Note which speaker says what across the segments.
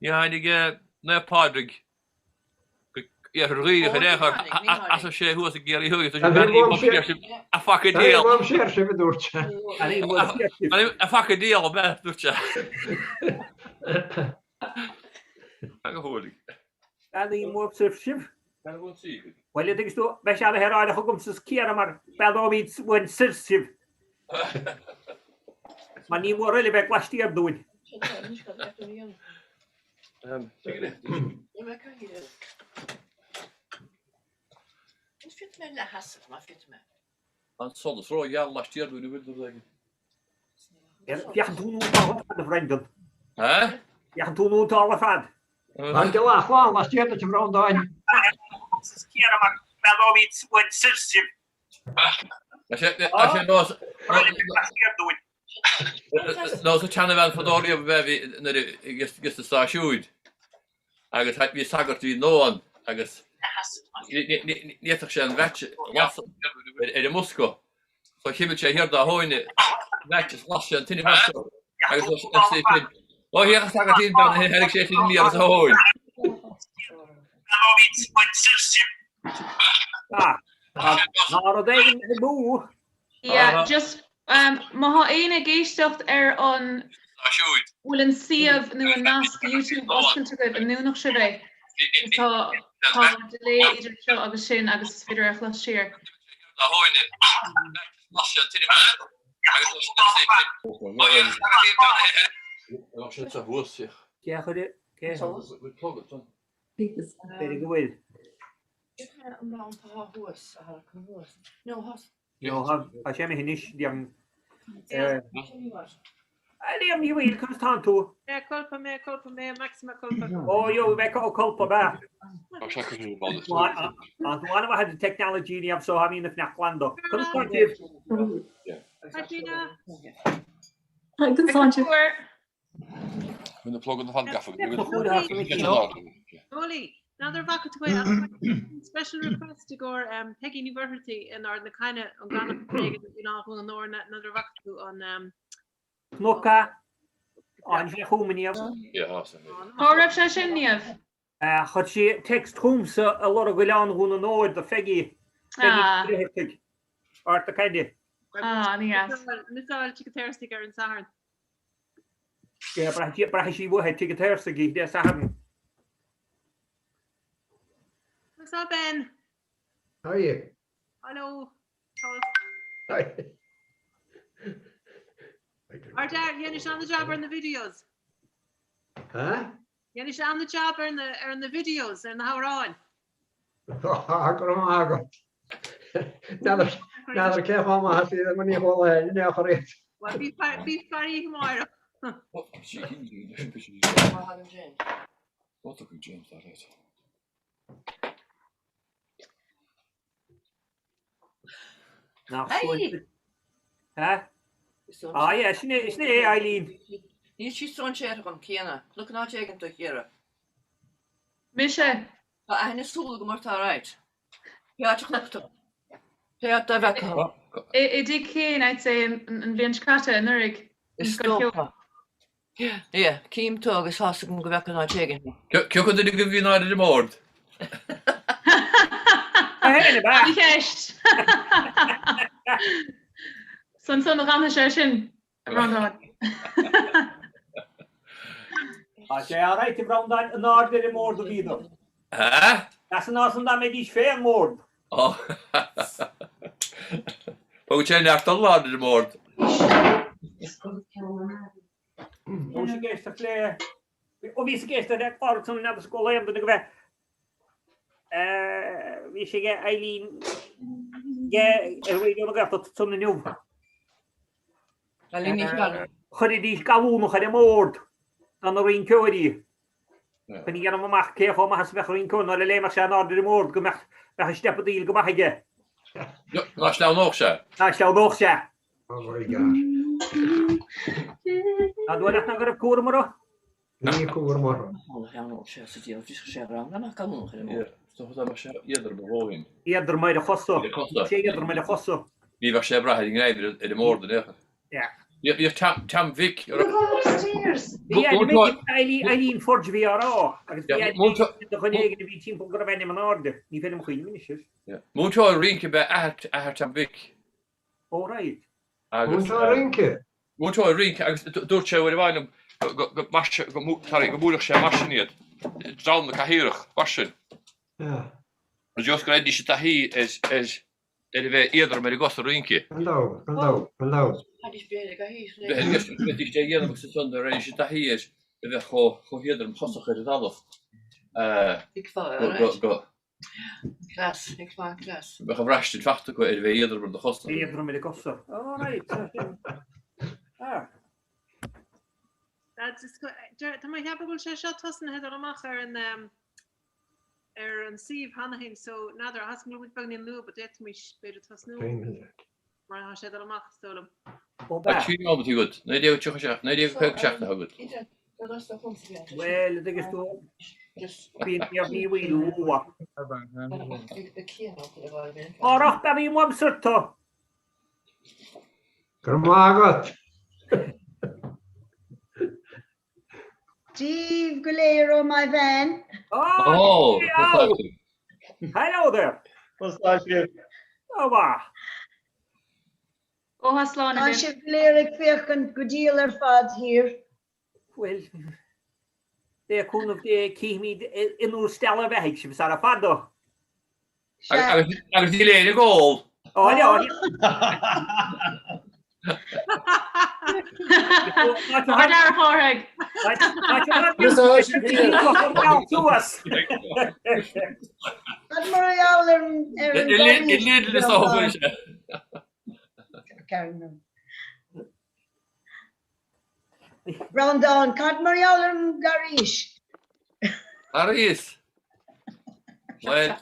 Speaker 1: Ní na Padraig rí as sé hu a géirí hu a fa déal
Speaker 2: Mám sér se dúirte.
Speaker 1: a fa déal be dúirte hólig.
Speaker 3: Í mór sif. Well ik sto be se herráide chugum sa céar mar bedóid bhain sisih. Ma ní mór riile beh glastíar dúin.
Speaker 1: An solas rá geall lastíar dúin bhil
Speaker 3: Fiach túnú de Brendan. Fiach túnú tála fad.
Speaker 2: An go láá las tíirta te bhrádáin.
Speaker 3: Céar mar bedóid bhain sisih.
Speaker 1: nó a tena bheith fadóí bheith gus a stáisiúid agus bhí sagartí nóan agus níach sé an bhete ar a Moscó so chiimi sé hir a hóine bheite las an tinine agus hí sagartí ben herig sé mí agus a hóin.
Speaker 3: bú.
Speaker 4: Yeah, just má éine géistecht an bhfuil an siamh nu an nasc YouTube oscailte goibh an núnach se bheith. Tá delé idir seo agus sin agus féidir a chlas siar.
Speaker 3: A sé hinis Liam ní bhil chus tá tú.
Speaker 5: Colpa mé maxima colpa.
Speaker 3: Ó jo bheith ó colpa be. Anhána had technology ní am so ha ína fnachlando.
Speaker 1: When the plug on the fan gaffer.
Speaker 5: Oli, another vacat special request to go Peggy University in or the kind of on Ghana on another vacat on
Speaker 3: Noka an Humaniab.
Speaker 4: Thorab se sin níamh.
Speaker 3: Chud sé text húmsa a lot goán húna nóid de fegi art a caiide.
Speaker 5: Misáil tigatéirsta ar an saharn.
Speaker 3: Bra sí bhthe tigatéirsa í de sahan.
Speaker 5: What's up, Ben?
Speaker 2: How are you?
Speaker 5: Hello.
Speaker 2: Hi.
Speaker 5: Are Dad, Yanish on the job or in the videos?
Speaker 2: Huh?
Speaker 5: Yanish on the job or in the videos and how we're on?
Speaker 2: Nadir ce má sí maní há necharéit.
Speaker 5: Well, be funny tomorrow.
Speaker 1: What took James that is?
Speaker 3: Huh? Ah, yeah, isn't it, Eileen?
Speaker 6: She's so unshared on Kiana. Look not taken to hear.
Speaker 4: Misha.
Speaker 6: I know so good, Martha, right? Yeah, I looked up. Yeah, the
Speaker 4: Did Kane, I'd say, and Vince Carter and Eric.
Speaker 6: Yeah, Kim Tog is hosting go back on our chicken.
Speaker 1: Could you give you another reward?
Speaker 4: Keist. Son ran sin around.
Speaker 3: sé áráit i bhráin an áir i mór do bhíad. That's an awesome that made each fair mór.
Speaker 1: But sé neachtal lád i mór.
Speaker 3: Ó sé géiste lé ó bhí géiste ag fá san na scóla go bheith. Bhí sé Eileen réidir go sanna nniuh. Chuir dí galúna chuir mór an a rion ceí. Pan í gan amach céá has bheith rion cún le léach sé an áidir i mór go meach bheit stepadíil go maithaige.
Speaker 1: Nás le nóch se?
Speaker 3: Nás le nóch se. A dúile na gur cuara mar?
Speaker 2: Ní cuair mar.
Speaker 1: Idir bhóin.
Speaker 3: Idir méid a chosú. sé idir méid a chosú.
Speaker 1: Bhí bh sé brathe gnéidir i mór den écha. You're Tam Vic.
Speaker 4: Look all those tears.
Speaker 3: Eileen Forge VRO.
Speaker 1: Múntá rinke be ahar Tam Vic.
Speaker 3: All right.
Speaker 2: Múntá rinke.
Speaker 1: Múntá rinke agus dúirt sé bhfuil bhainm go múlach sé marisiad. Dal na cahiúach, wasin.
Speaker 2: Ja.
Speaker 1: Mas jos go éidir sé hí is bheith iadar mar I gos a rinke.
Speaker 2: Kan
Speaker 6: Hadis beidir go hís.
Speaker 1: Dis sé dhéanam sa sun ar éis sé hí is a bheith chohéidir an tosach ar dalah.
Speaker 6: Ik fá.
Speaker 1: Go
Speaker 6: Glas, ik fá glas.
Speaker 1: bheith a bhreistid fachta go ar bheith iadar mar do chosta.
Speaker 3: Iadar med gossar. All right.
Speaker 5: Tá mai heb bhfuil sé seo tosan head amach ar an Steve Hanahan so nadidir has go bag in lu, but det mis beidir tasnú mar ha sé amach stolam.
Speaker 1: Tí ábatí go. Na dé tuach, na dé chuig seachna agad.
Speaker 3: Well, I think it's to being me wheel. Or up by me one sort of.
Speaker 2: Gramagat.
Speaker 7: Steve Galero, my van.
Speaker 1: Oh,
Speaker 3: hello there.
Speaker 8: What's that here?
Speaker 3: Oh, wow.
Speaker 4: Oh, Haslan
Speaker 7: I should lyric and good deal or fad here.
Speaker 3: Well, they couldn't have keep me in those stellar vehicle. Was that a fad though?
Speaker 1: I was delaying a goal.
Speaker 3: Oh, yeah.
Speaker 4: Hard our horror.
Speaker 3: To us.
Speaker 7: Round down, Cadmarial and Garish.
Speaker 1: Aris. Well,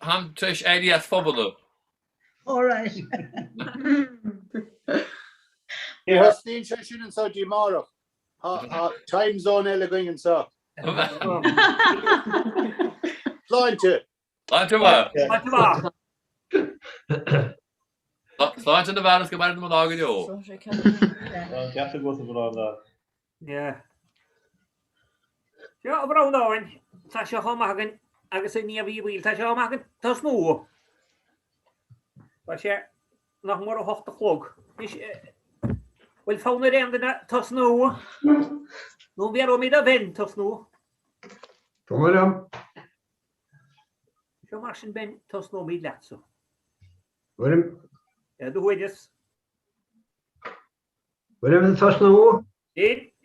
Speaker 1: ham trish ideas fobble.
Speaker 7: All right.
Speaker 8: You have seen session and so tomorrow. Time zone going and so. Flying to.
Speaker 1: Flying to the van is going to dog you.
Speaker 8: You have to go to the
Speaker 3: Yeah. Ja, bra då. Ta sig ha magen. Jag ser nya bil. Ta sig ha magen. Ta snå. Vad sker? Nog mer hocht de klok. Is Wel fawn yr end yna, tos nhw. Nhw'n fi ar ôl mi da fynd, tos nhw.
Speaker 2: Tomaram.
Speaker 3: Sio mas yn ben, tos nhw mi latso.
Speaker 2: Willem.
Speaker 3: Du hwydys.
Speaker 2: Willem tos nhw.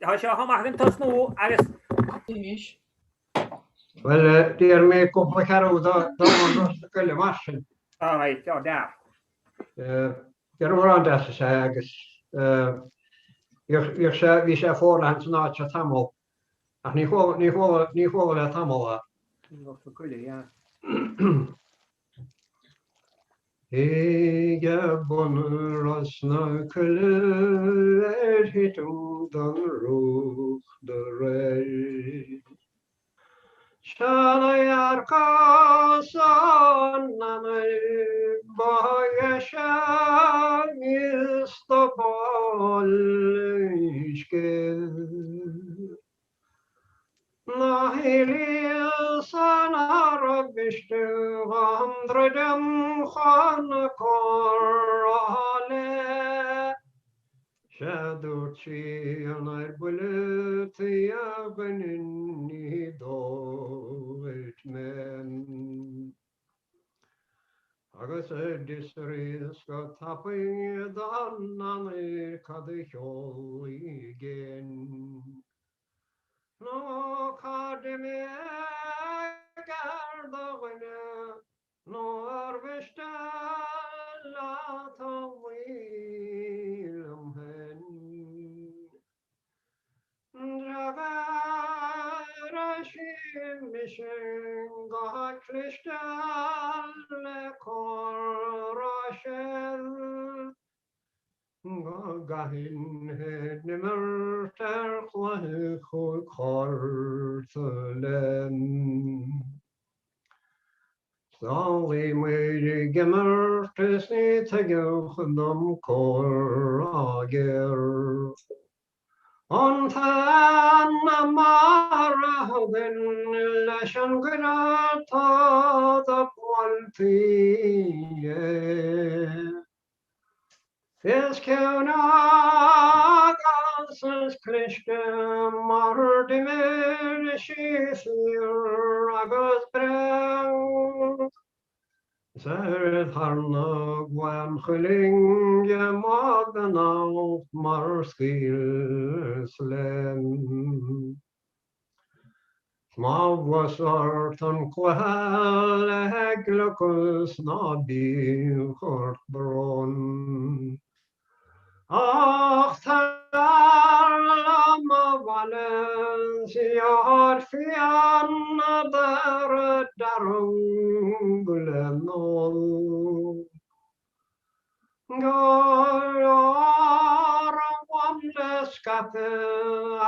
Speaker 3: Ha sio ha mas yn tos nhw, agos.
Speaker 2: Wel, di ar me gwbl carw, da o'n dros y gylle marsin.
Speaker 3: O, reit, o, da.
Speaker 2: Gyda mor andas y se, agos. Ich wie sé fór an ná se tamil. Ach ní chóil le tamil. Ige bonur as na cuile hitú don rúch de ré. Shall ar casan na baie shall is the Na helios an arabishtu vandredem chan korale. Shadurchi an arbuleti avenin doit men. Agus disris go tapping dan an kadechol igen. No cadme gardovne, no arvesta la tawilum hen. Dragarashim mishing got kristal korashel. Gahin het nimmer sterkle kortelen. Zal we me gemmer te snit تجخدم كراجر أنتن مرة لشن قرأت تقوالتي Es que una casa criste mar de agos breng. Zeret harna gwam chuling je magna mar skilslen. Ma was artan kwel heglukus na bi kort bron. Ach, ma Valencia fian der darunglenol. Gar wamleskape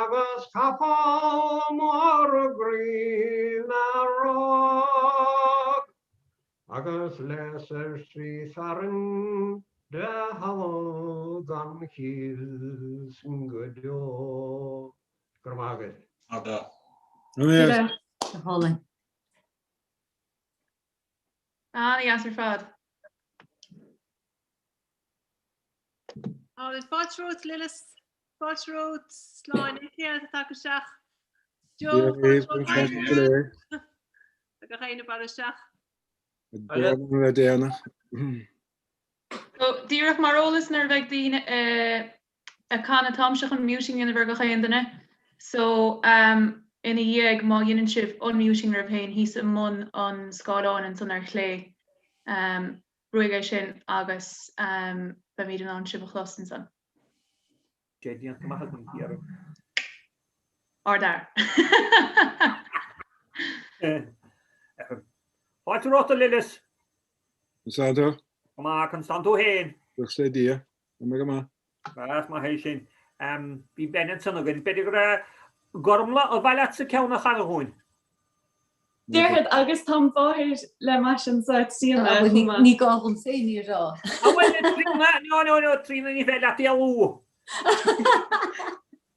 Speaker 2: agus kapal mor green rock. Agus lesser streetharin de hallo dan his good yo. Gramaget.
Speaker 6: Holly.
Speaker 4: Annie as her fad.
Speaker 5: Oh, the Foxroad, Lillis, Foxroad, Slán, here the Takashach. Joe, Foxroad, the Kahina Barashach.
Speaker 4: So, Dírach Marolis nar bheith dín a canna tamseach an muting in the Virgo Chéandana. So, in a dhéag má dhéanann sibh unmuting ar bhéin hís a mun an scáilán an san ar chlé. Ruige sin agus ba míad an sibh a chlostan san.
Speaker 3: Jedian cymachad yn hir.
Speaker 4: Or dar.
Speaker 3: Faint o rota Lillis?
Speaker 9: Santo,
Speaker 3: Yma Constanto hen.
Speaker 9: ddechrau dia. Yma gyma.
Speaker 3: Beth mae hei sy'n. Fi Bennett sy'n ogyn. Beth yw'r gormla o falet sy'n cawn a chan o hwn?
Speaker 10: Deirhead agus tam fáir le mais an sa sína.
Speaker 6: Ní gáhann féin rá.
Speaker 3: No, trína ní fel at i alw.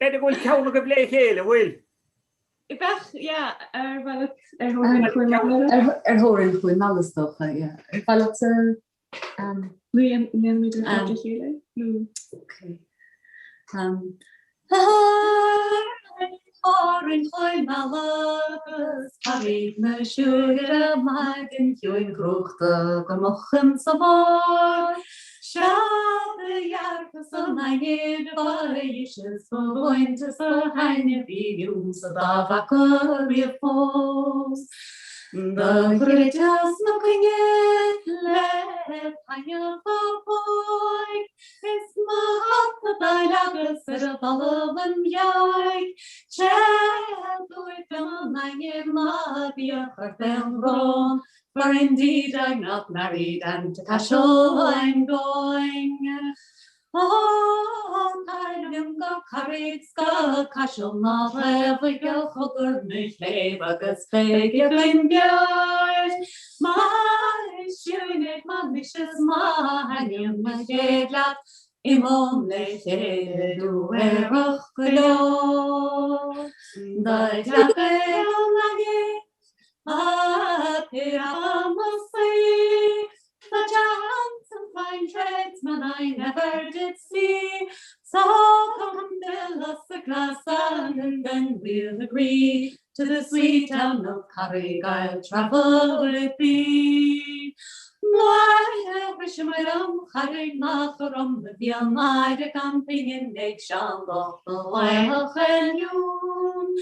Speaker 3: Beth yw'r cawn o gyfle chéle, wyl?
Speaker 10: I bech, ja, bhealach ar
Speaker 6: Hórann chuin malastocha, ja. Bhealach
Speaker 10: Luíon míidir áidir chéile? No.
Speaker 6: Okay. Hórann chuin malagus, Paríd na siúra maidin hiúin grúchta go mochan sa mór. Siadda jarpas a maigir barishes for winter sa haine vigium sa davaka riapos. The gritas no kinget le panya papoy. Es mahat the balagas at a balavan yai. Chadoi film maigir mabia hartem ron. For indeed I'm not married, and to Cashel I'm going. Oh, I'm go carried ska Cashel not ever go hooker mich lebagus fake in beard. My shooting it, my missus, my hanging my jadlat. Imom le do erach glo. The chapel lagi. The giants and fine tradesmen I never did see. So come fill us a glass and then we'll agree to the sweet town of Carrick I'll travel with thee. Why wish my Carrick not from the deal my de camping in Lake Shamrock the while you.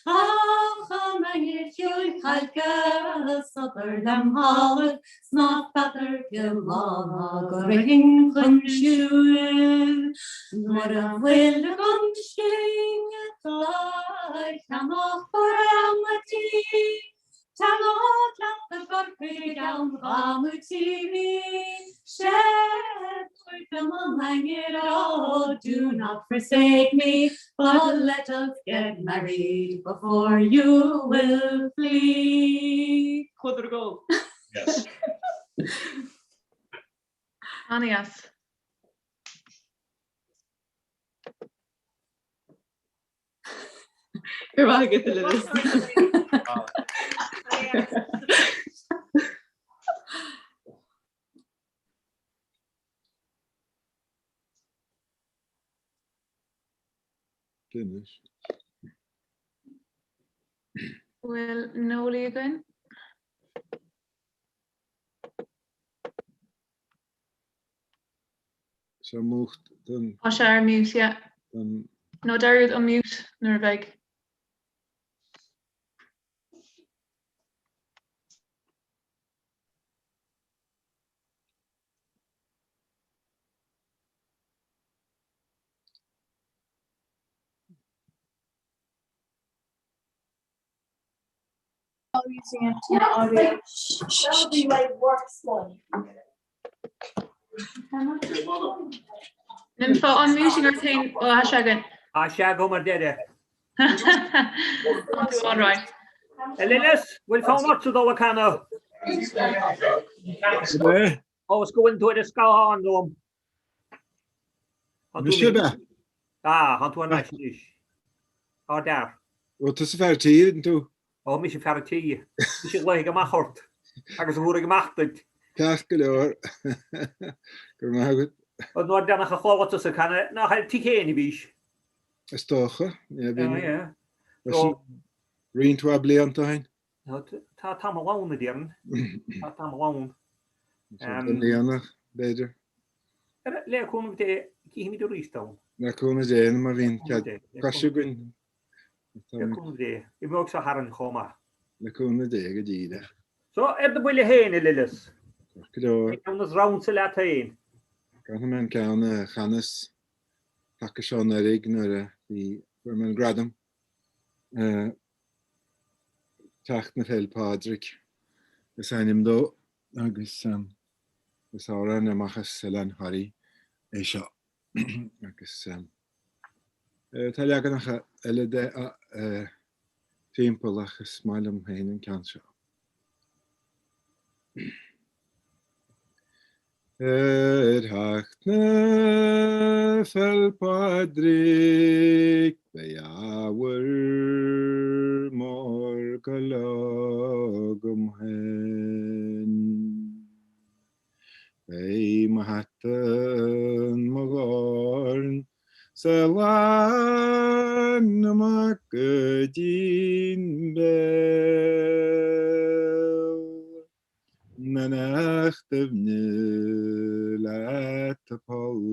Speaker 6: Ach, my you'll kalka, supper them hollow, snot butter, gilmon, gring, conchue. What a will the conching, fly, come off for amity. Talot, the bucket down, Ramuti. Shed, come on, hang it all, do not forsake me, but let us get married before you will flee.
Speaker 3: Quadrugo.
Speaker 9: Yes.
Speaker 4: Anias.
Speaker 10: You're all good to live.
Speaker 9: Finish.
Speaker 4: Well, Noli again.
Speaker 9: So mocht dan
Speaker 4: Ashar mute, yeah. No, Darid unmute, Nurveg.
Speaker 10: Using it in audio.
Speaker 6: That'll be like work one.
Speaker 4: Nympho unmuting her thing. Oh, Ashagan.
Speaker 3: Ashag Homer did
Speaker 4: All right.
Speaker 3: Elinas, we'll phone up to the Wakano.
Speaker 9: Today,
Speaker 3: I was going to the skull on them.
Speaker 9: Mishaba.
Speaker 3: Onto a nice dish. Oh, there.
Speaker 9: Wat is ver tea into?
Speaker 3: Oh, Miss Farati. You should like a mahort. I was a machted.
Speaker 9: Kaskelor. Kom maar goed.
Speaker 3: Ond nôr dan a'ch chwlwt os y canna, na hael ti cen I bys.
Speaker 9: Stocha. Ja,
Speaker 3: Ja, ja.
Speaker 9: So Reen to blian tahin.
Speaker 3: Ta tam lawn ydi arn. Ta tam lawn.
Speaker 9: Liana beter.
Speaker 3: Le cwn ydi, ki himi dy rhystal.
Speaker 9: Na kon is een maar wien. Kashugun.
Speaker 3: Le cwn ydi. I mwg sa haran choma.
Speaker 9: Na kon is een gedide.
Speaker 3: So, dy bwyle hen I Lilys.
Speaker 9: Klor.
Speaker 3: Ik kan ons rawn sy'n lat hen.
Speaker 9: Kan men kan Hannes Hakashon Regner die voor mijn gradum. Tacht na fel Patrick. We zijn hem do. Agus we zouden na machas selan Harry. Esha. Agus taljagan ha elede tempelach smalum heen en kansha. Hachtne fel Patrick bejawer morgalogum hen. Bei mahatten mogorn selan makkedin bel. Nachtevne laat Paul.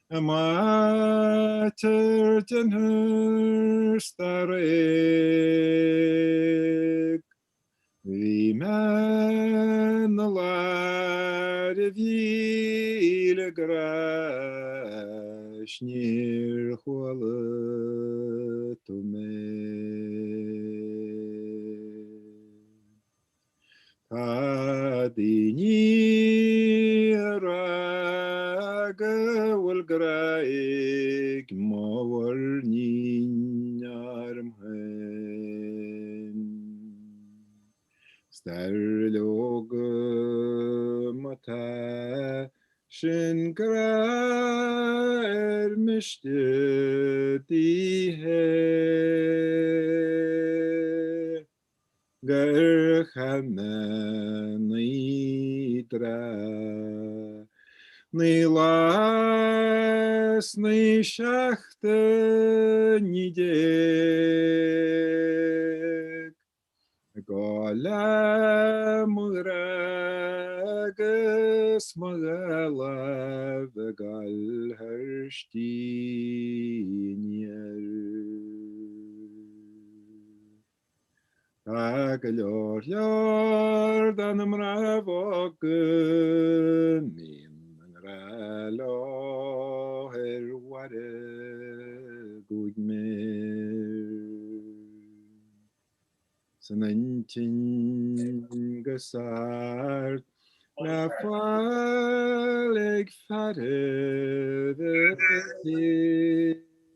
Speaker 9: Amater ten her starek. Wie men laat wiele gras neer to Adini raga wal graig mawar ninyarm hen. Starlog mata shin graer mishte di he. Gerchamen nidra nilas nishachte nidek gola muragas magala vegal herstinier. Agalor Jordan mravogen min ralo her ware good mer. Sanantin gesart na faleg fare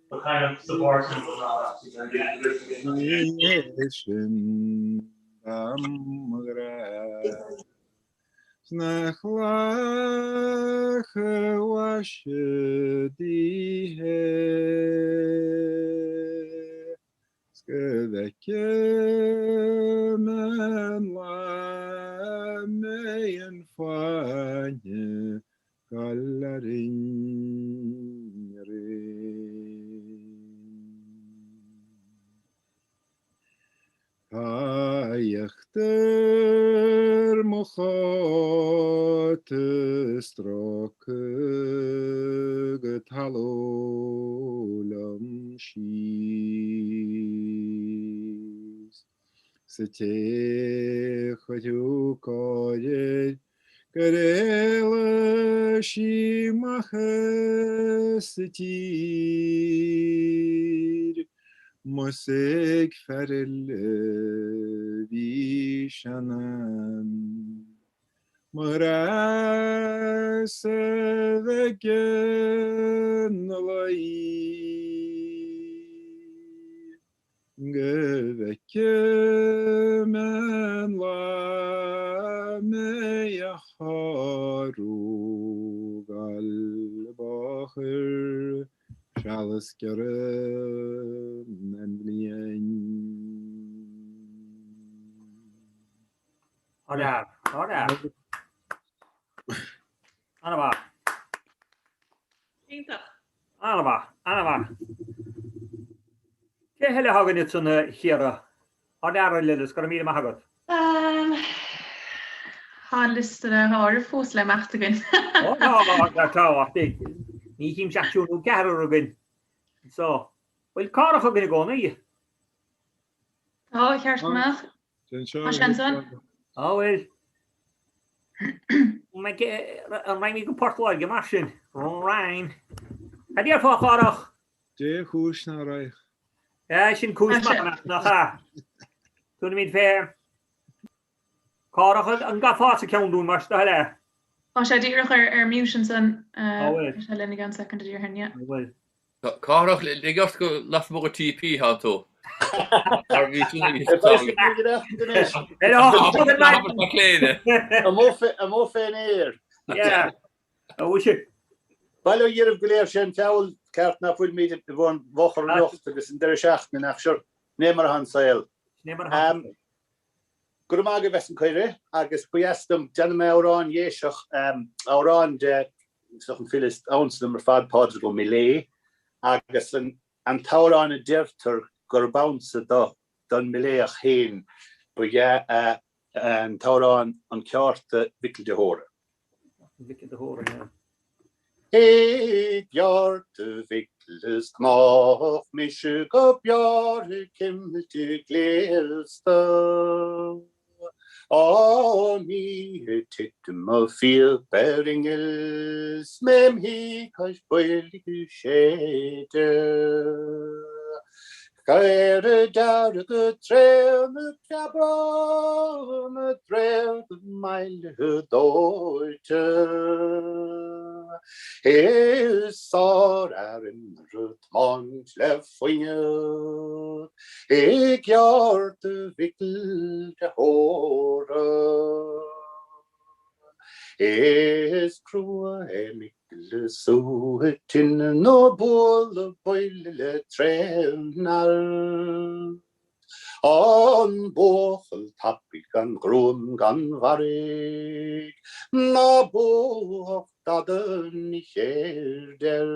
Speaker 11: What kind of support was
Speaker 9: Snachlach washdihe Skevekemen la meien fanye Gallarin Hayachter mochat strok getalolam shis Sete khaju koye Karela shimachestir Mosek ferel vishanan Marase vegen lai Gevekemen la me yaharu gal bahir Şalaskere nemliyen.
Speaker 3: Order. Anna Ke hele hagen it sånne hera. Order lille skal de mye med hagot.
Speaker 4: Har lyst til å høre fosle med ettergrunn.
Speaker 3: Det tar det. Ni kim sagt jo no garer again. Så, vel kara hagen gå nei.
Speaker 4: Ja, kjæresten med. Hva kjenner sånn?
Speaker 3: Ja, vel. Men rein vi på portlag maskin. Rein. Har du fått kara?
Speaker 9: Det hus snarare.
Speaker 3: Ja, sin kurs med na. Toen min fair. Kara an ga fast account doen maar stelle.
Speaker 4: Als jij die er mution zijn, is alleen een second year hen, ja.
Speaker 1: Carach, ik dacht go last more TP had to.
Speaker 8: Am offen eer.
Speaker 3: Ja. Hoe je?
Speaker 8: Wel hier op geleerd zijn taal kaart na voor me gewoon wacher lucht dus in der schacht nach schon nemer han sail. Gurmage wessen koire agus puestum janme oran yeshach oran de sochen filist ons nummer 5 podge go mile agus an tauran a dirter gur bounce da dan mileach heen bu ja an tauran an kjarte wikkelde hore.
Speaker 3: Wikkelde hore ja.
Speaker 8: Ik jaar te wikkels knaf, misje op jaar kimmelte gleelste. Mi titte me veel beringels, mem hi kas boelige schede. Kere duidelijke trail met krabben, met trail de mijle deutje. Sar in rut mantle vinger, ik jaar te wikkelde hore. Krua mikle so tin no bolle boile trenar. An bochel tappig gan grom gan varig, na boch daden ich der.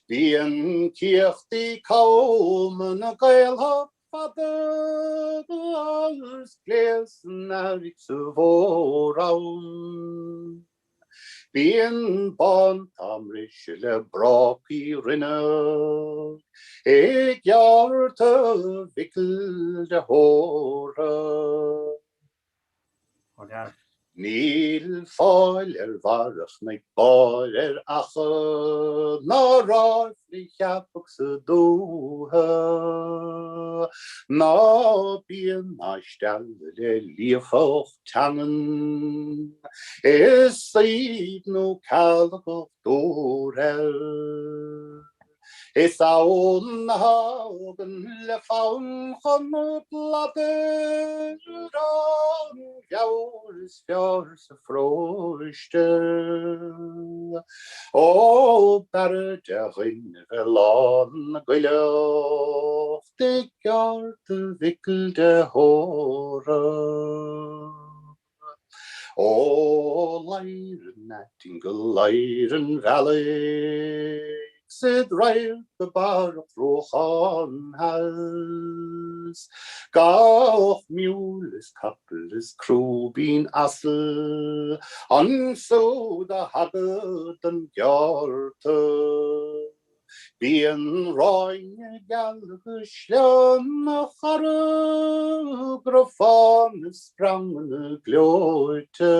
Speaker 8: Wie en kirch die kaum na geil hab vader, alles glesen ik so voraun. Wie en band am richele brapi rinne, ik jaar te wikkelde hore. Níl fáilir varach na báir acha, ná ráfli cheapach sa dótha, ná bíon na stelle líofoch tannen, is said nó callach dórel. Is awn hagen le faun chonut lader an fjors froiste. O barre de rinne velan gwyloch de gjart wikkelde håre. O leiren nattingal leiren valley Sid rair the bar frochan has Gach mules couple crew bean assel On so the haggard and gjarte Bien roing galguslan chare grafan sprang gloite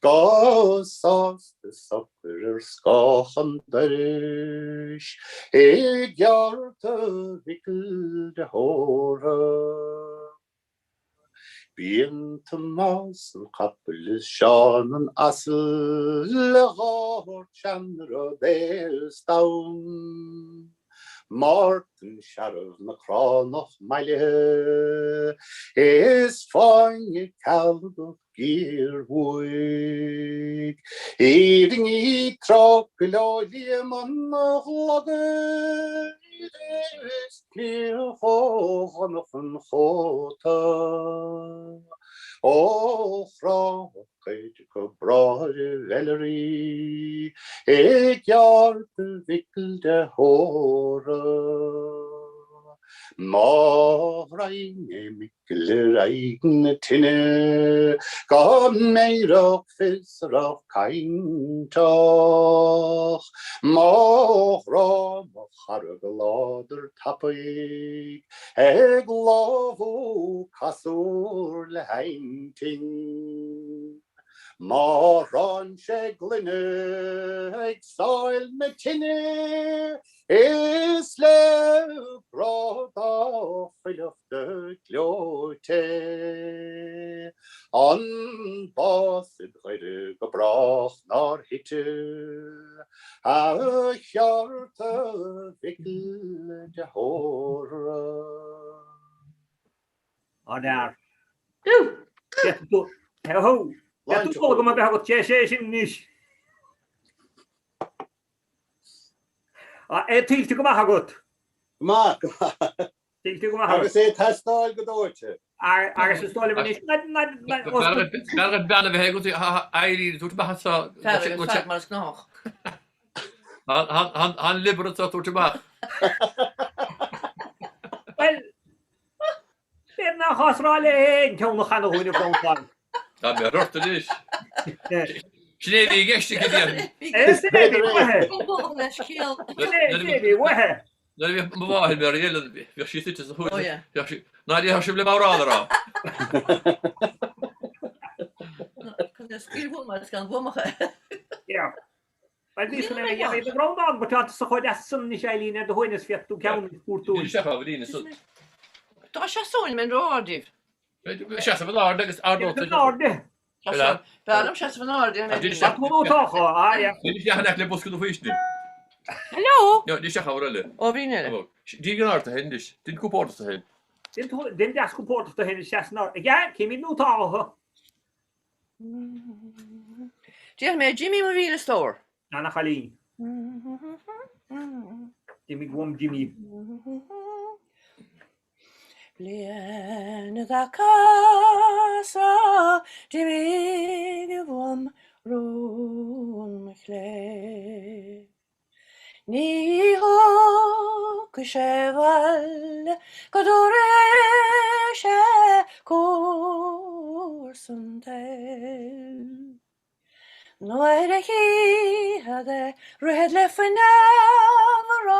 Speaker 8: Gosas the supper skachan derish gjarte wikkelde håre Bien Thomas and couple Sean Assel Lehor Chandra there's down Martin Sheriff Macron of Mile is fine Caldo gear wig eating eat tropiloium on the logger is clear for nothing hota oh from Kajiko broad Valerie yard wikkelde håre Reine mikkel reine tinne Gan meir og fisser av kaintach Ram og harglader tappig Lavo kassor le heinting Maran sheglinne soil med tinne Isle brought off of the glote On bossed rydde gebrach nor hitte A hjarte wikkelde håre
Speaker 3: Där. Du! Jättebra. Ho! Jag tog tåg om man behöver tjej sin nyss. Till tycker man har gått.
Speaker 8: Mark
Speaker 3: Till tycker man har
Speaker 8: Jag
Speaker 3: gått.
Speaker 8: säger testar godorche
Speaker 3: Jag så står det men inte.
Speaker 1: Berget berne vi har gått i Eili, du bare så han liberet så tog tilbake.
Speaker 3: Well, det är hasrale en kan nog han hon från kvar.
Speaker 1: Ja, men rört det nicht. Schnee gäste gidieren. När vi var här med det vi skjuter så hur. Nej, det har ju blivit bara.
Speaker 12: Kan jag skriva vad ska gå
Speaker 3: Ja. Men det skulle jag vet inte om vad att så har det som ni Eileen det har hennes fett och kan fort och.
Speaker 1: Du ska ha det så.
Speaker 12: Du har chasson men rådig.
Speaker 1: Chassa vad är det?
Speaker 3: Är det?
Speaker 12: Bäram chassa från Arden.
Speaker 3: Jag kommer att ta ja.
Speaker 1: Det är jag näkle på skulle få inte.
Speaker 12: Hallå?
Speaker 1: Ja, det ska ha det.
Speaker 12: Och brinner.
Speaker 1: Det går inte händigt. Det går på det så här.
Speaker 3: Den där ska på det hennes chassnar. Ja, kan vi nu ta.
Speaker 12: Det är med Jimmy Mobile Store.
Speaker 3: Anna Khali. Jimmy Gwom Jimmy.
Speaker 12: Blene da casa Jimmy Gwom rum kle. Ni ho kusheval kadore she kursuntel. No era he hade red left for navarot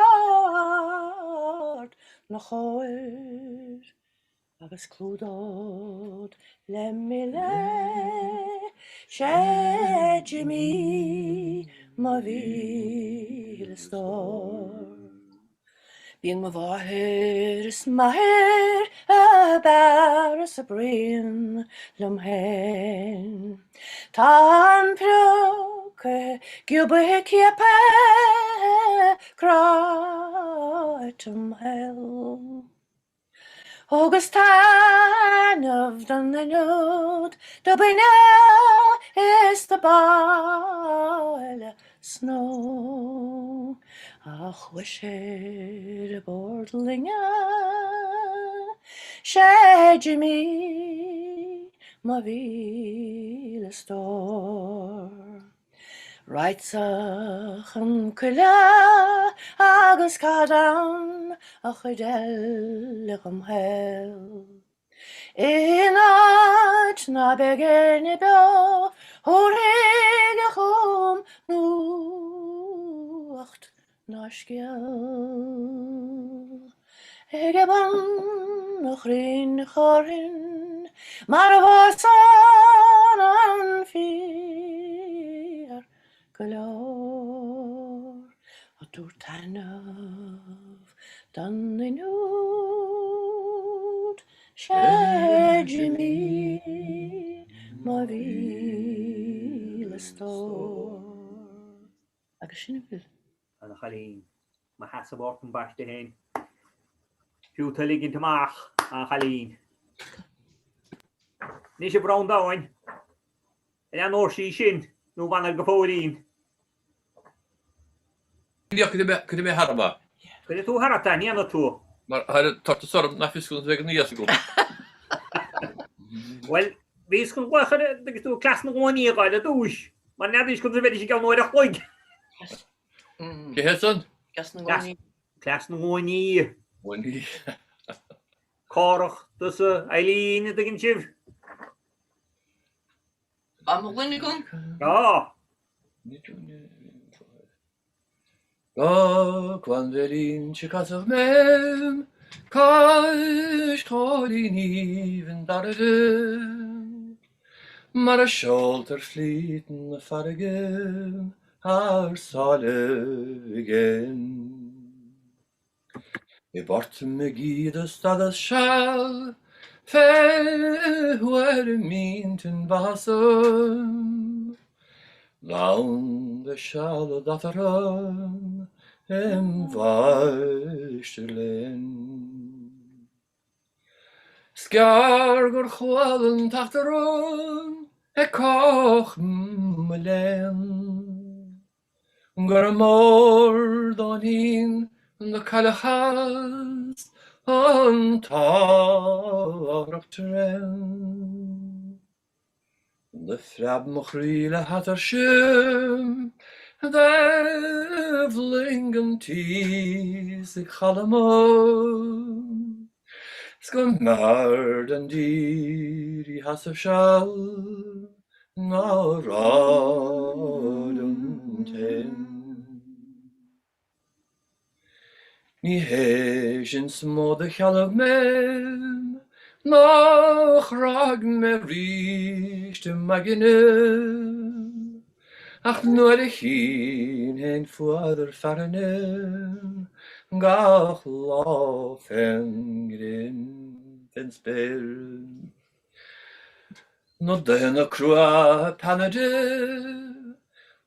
Speaker 12: no hoer agus clúdod le mille she Jimmy ma vile stor Bíon ma bháthir is maithir a bearras a bríon lom hain. Tá an peog Gilbert Kiepe Kratum Hill. Augustine of Dunlenud, Dublin is the ball snow. Ach, wish it bordlinga, shade me, my veil store. Reitsach an cula agus cadam a chudel am hell. In art na begin bo horig a chum nuacht na skil. Egeban noch rin chorin mar varsan an fier. Color a dŵr tanaf dan the nude Jimmy ma vil stor agus sinna bhfuil
Speaker 3: An chalín ma has bort an baiste hen. Fiú talig in tamach an chalín. Ní sé braun dáin. An orsí sin nú van go fórín.
Speaker 1: Could you be harba?
Speaker 3: Could tú harata ní an tú?
Speaker 1: Maar hij tot storm na fiscal wegen niet as go.
Speaker 3: Well, wees kon gwa de tú klas no one hier gaile douche. Maar net is kon weet ik al nooit gooi.
Speaker 1: Je het son?
Speaker 3: Klas no one hier.
Speaker 1: Wendy.
Speaker 3: Korch tussen Eileen de Ginchiv.
Speaker 13: Am Wendy kom?
Speaker 3: Ja.
Speaker 1: Go kwandelin chikasov mem Kaish tolin even darden Maar a shoulder flieten fargen Har saligen I bort me gide stadas shall Fe huer minten basum Laun de shall dat rum Weisterlen Skargur chwallen tachterun koch melen Gar mor dan hin de kalachas on tarp tren De frab mochrile hat schum De vlingen ties ik galamo Skon maar den dier I has shall na raden ten Ni hejen små de chalog mem Noch rag me richte maginem Ach nur de hin hen fuader farnem Gach laufen grin den spel No den crua panade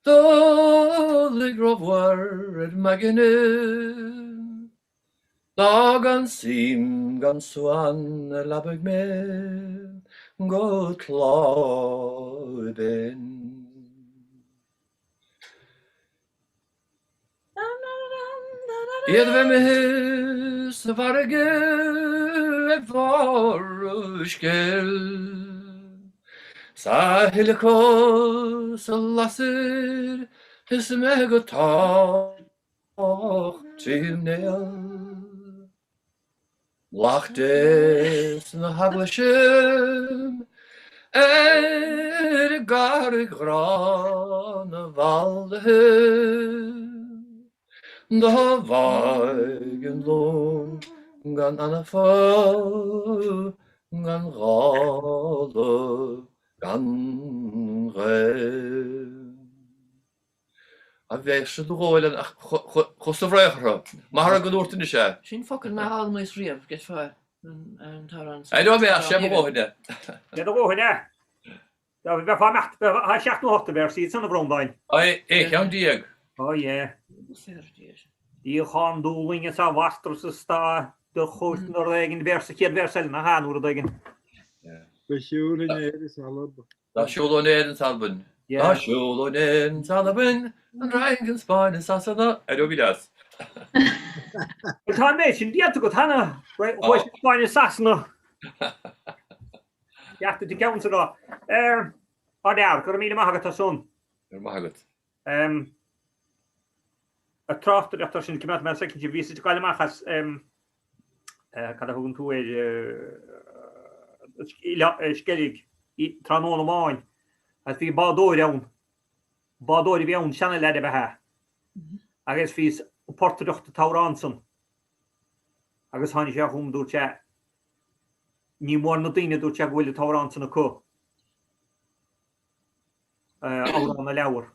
Speaker 1: Dolig rovar et maginem Dagan sim gan swan labeg me God klauden Edvem hus varge varuskel Sahilikos lasser his megatach timnel Lachtes na hagleshim garig gran valde Da vagen lung gan anafo gan rade gan re A bheith do ghóil chusta bhréachra. Mar go dúirt in sé.
Speaker 13: Sin focail me hall muis riamh get fá an tarán.
Speaker 1: I don't know, sé bhóide.
Speaker 3: Get go hide. Ja, we gaan echt, hij zegt nog te werken, het is een bronbein.
Speaker 1: Ik heb die.
Speaker 3: Oh ja. Die gaan doelingen zo waster ze sta de goed naar eigen verse keer verse naar gaan hoe dat
Speaker 9: Besjoelen er salab.
Speaker 1: Da sjolen salben. Da sjolen salben. En rijgen spaan sassana. En doe je dat?
Speaker 3: Het gaan mensen die had goed hanna. Hoe is het spaan sassana? Ja, de kant zo. Daar, kan je mag het zo.
Speaker 1: Mag het.
Speaker 3: Het tracht dat er zijn kemat met secondje wie het kan mag als kan er gewoon toe skellig i tranon man. Het vi bador vi on channel lede be ha. Agus fis portrucht Tauranson. Agus han ich hum do cha. Ni mor no dine do cha gwil Tauranson ko. Auran lawr.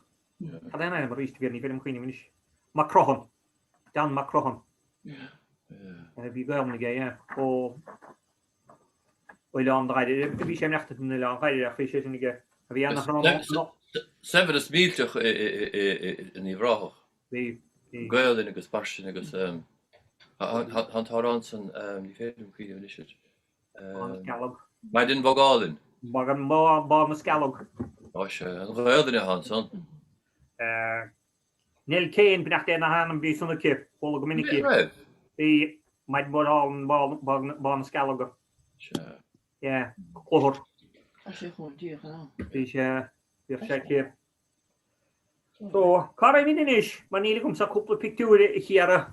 Speaker 3: Had en maar is weer nie film geen nie. Macron. Dan Macron. Vi går om det ja. Och ilan där vi känner efter den ilan där fisk är inte. Vi är nog
Speaker 1: Severus Milch in Ivrach. Gael in agus Barshin agus han Tauranson die film kwi is
Speaker 3: Scallog.
Speaker 1: Maar din Vogalen.
Speaker 3: Bagan ba Scallog.
Speaker 1: Osh, gael in Hanson.
Speaker 3: Nel Kane bedacht na han bi såna kip. Vol Dominiki. Die might bal Scallog. Ja, over.
Speaker 13: Als je gewoon die gedaan.
Speaker 3: Dus weer checken. Zo, kan ik niet eens, maar niet om zo'n koppel picturen hier.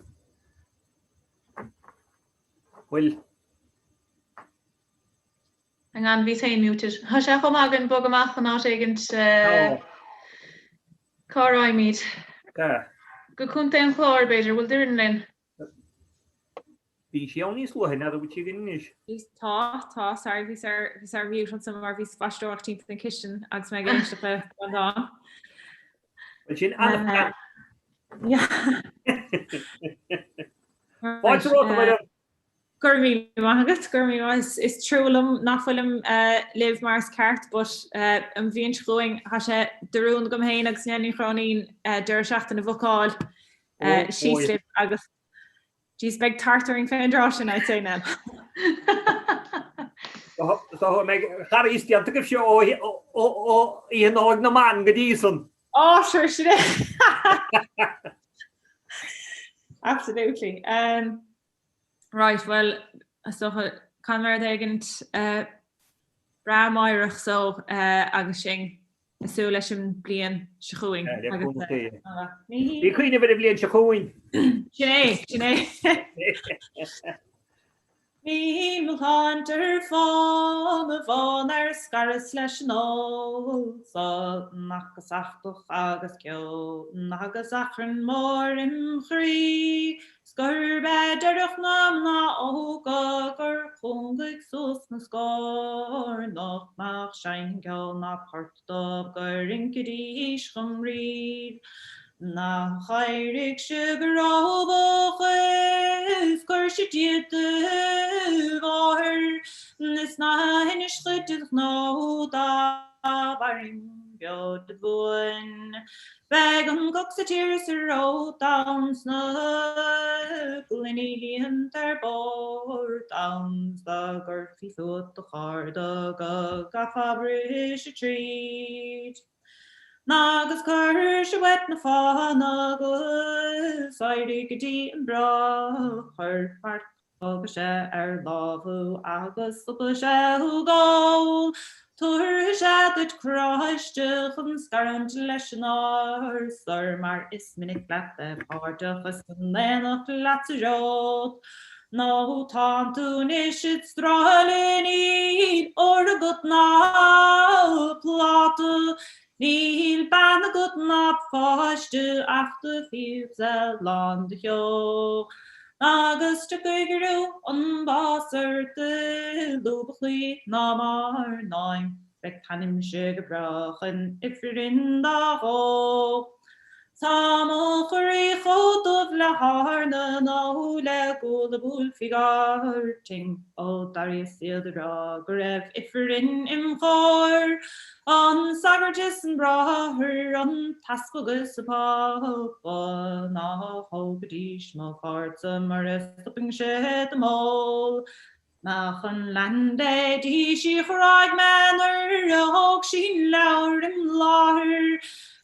Speaker 3: Wel.
Speaker 4: Hang on, wie zijn muted? Has je gewoon maar een bogemach van ons egent car I meet.
Speaker 3: Ja.
Speaker 4: Gekund een floor beter, wil er in.
Speaker 3: Die jou niet sloeg, nou dat moet je niet.
Speaker 10: Is tá sorry vis ar mute on some of vis fastorcht in the kitchen as my game stuff on on.
Speaker 3: But in
Speaker 10: yeah.
Speaker 3: What's wrong with it?
Speaker 10: Gurmi is trulum nafulum live Mars cart but vian going has de roon gom heen agus nenny chronin derschacht in a vocal she's live agus she's big tartaring foundation I'd say now.
Speaker 3: So ga is die antuk of je je nog na man gediezen.
Speaker 10: Oh sure she did. Absolutely. Right, well, so can we agent bra mairich so agus sing so leis blian sechuing.
Speaker 3: Die kun je bij de blian sechuing.
Speaker 10: Sinead. Ní hunter fan scaras leis nó sa nachgus achtoch agus ceol nagus achran mór im chrí sgur beidirch nám na óga gur chungaigh sos na scór nach nach sein ceol na partdob gur incadís chum ríd na chairig sugarálbach is gur se diete var is na hinne schuttich no da varing biod bun Begum goxatiris ro downs na glinilian der bor downs the girthy foot the hard the gafabrish treat Nagus cur wet na fa nagus Sairi gadi and bra her part agus láfu agus hu go Tuair that croiste chun scarant leis an ár Sir mar is minic leat páirteachas an lenach leatród nó tá tún is it strálin or a gut ná plátu Níl ban a gut ná fáiste after fiús a land jo Agus te gurú an basar de lúbachlí ná mar náim Be tanim se go brachan ifrin da ho Samachri chotov le harna no le go the bull figarting. O Darius the Ragref Ifrin Imchor on Sagartis and Braher on Tascogus upon na hobedish mo hearts a maresting shed the mole. Machen lande die she cried manner hoog she loud and lar.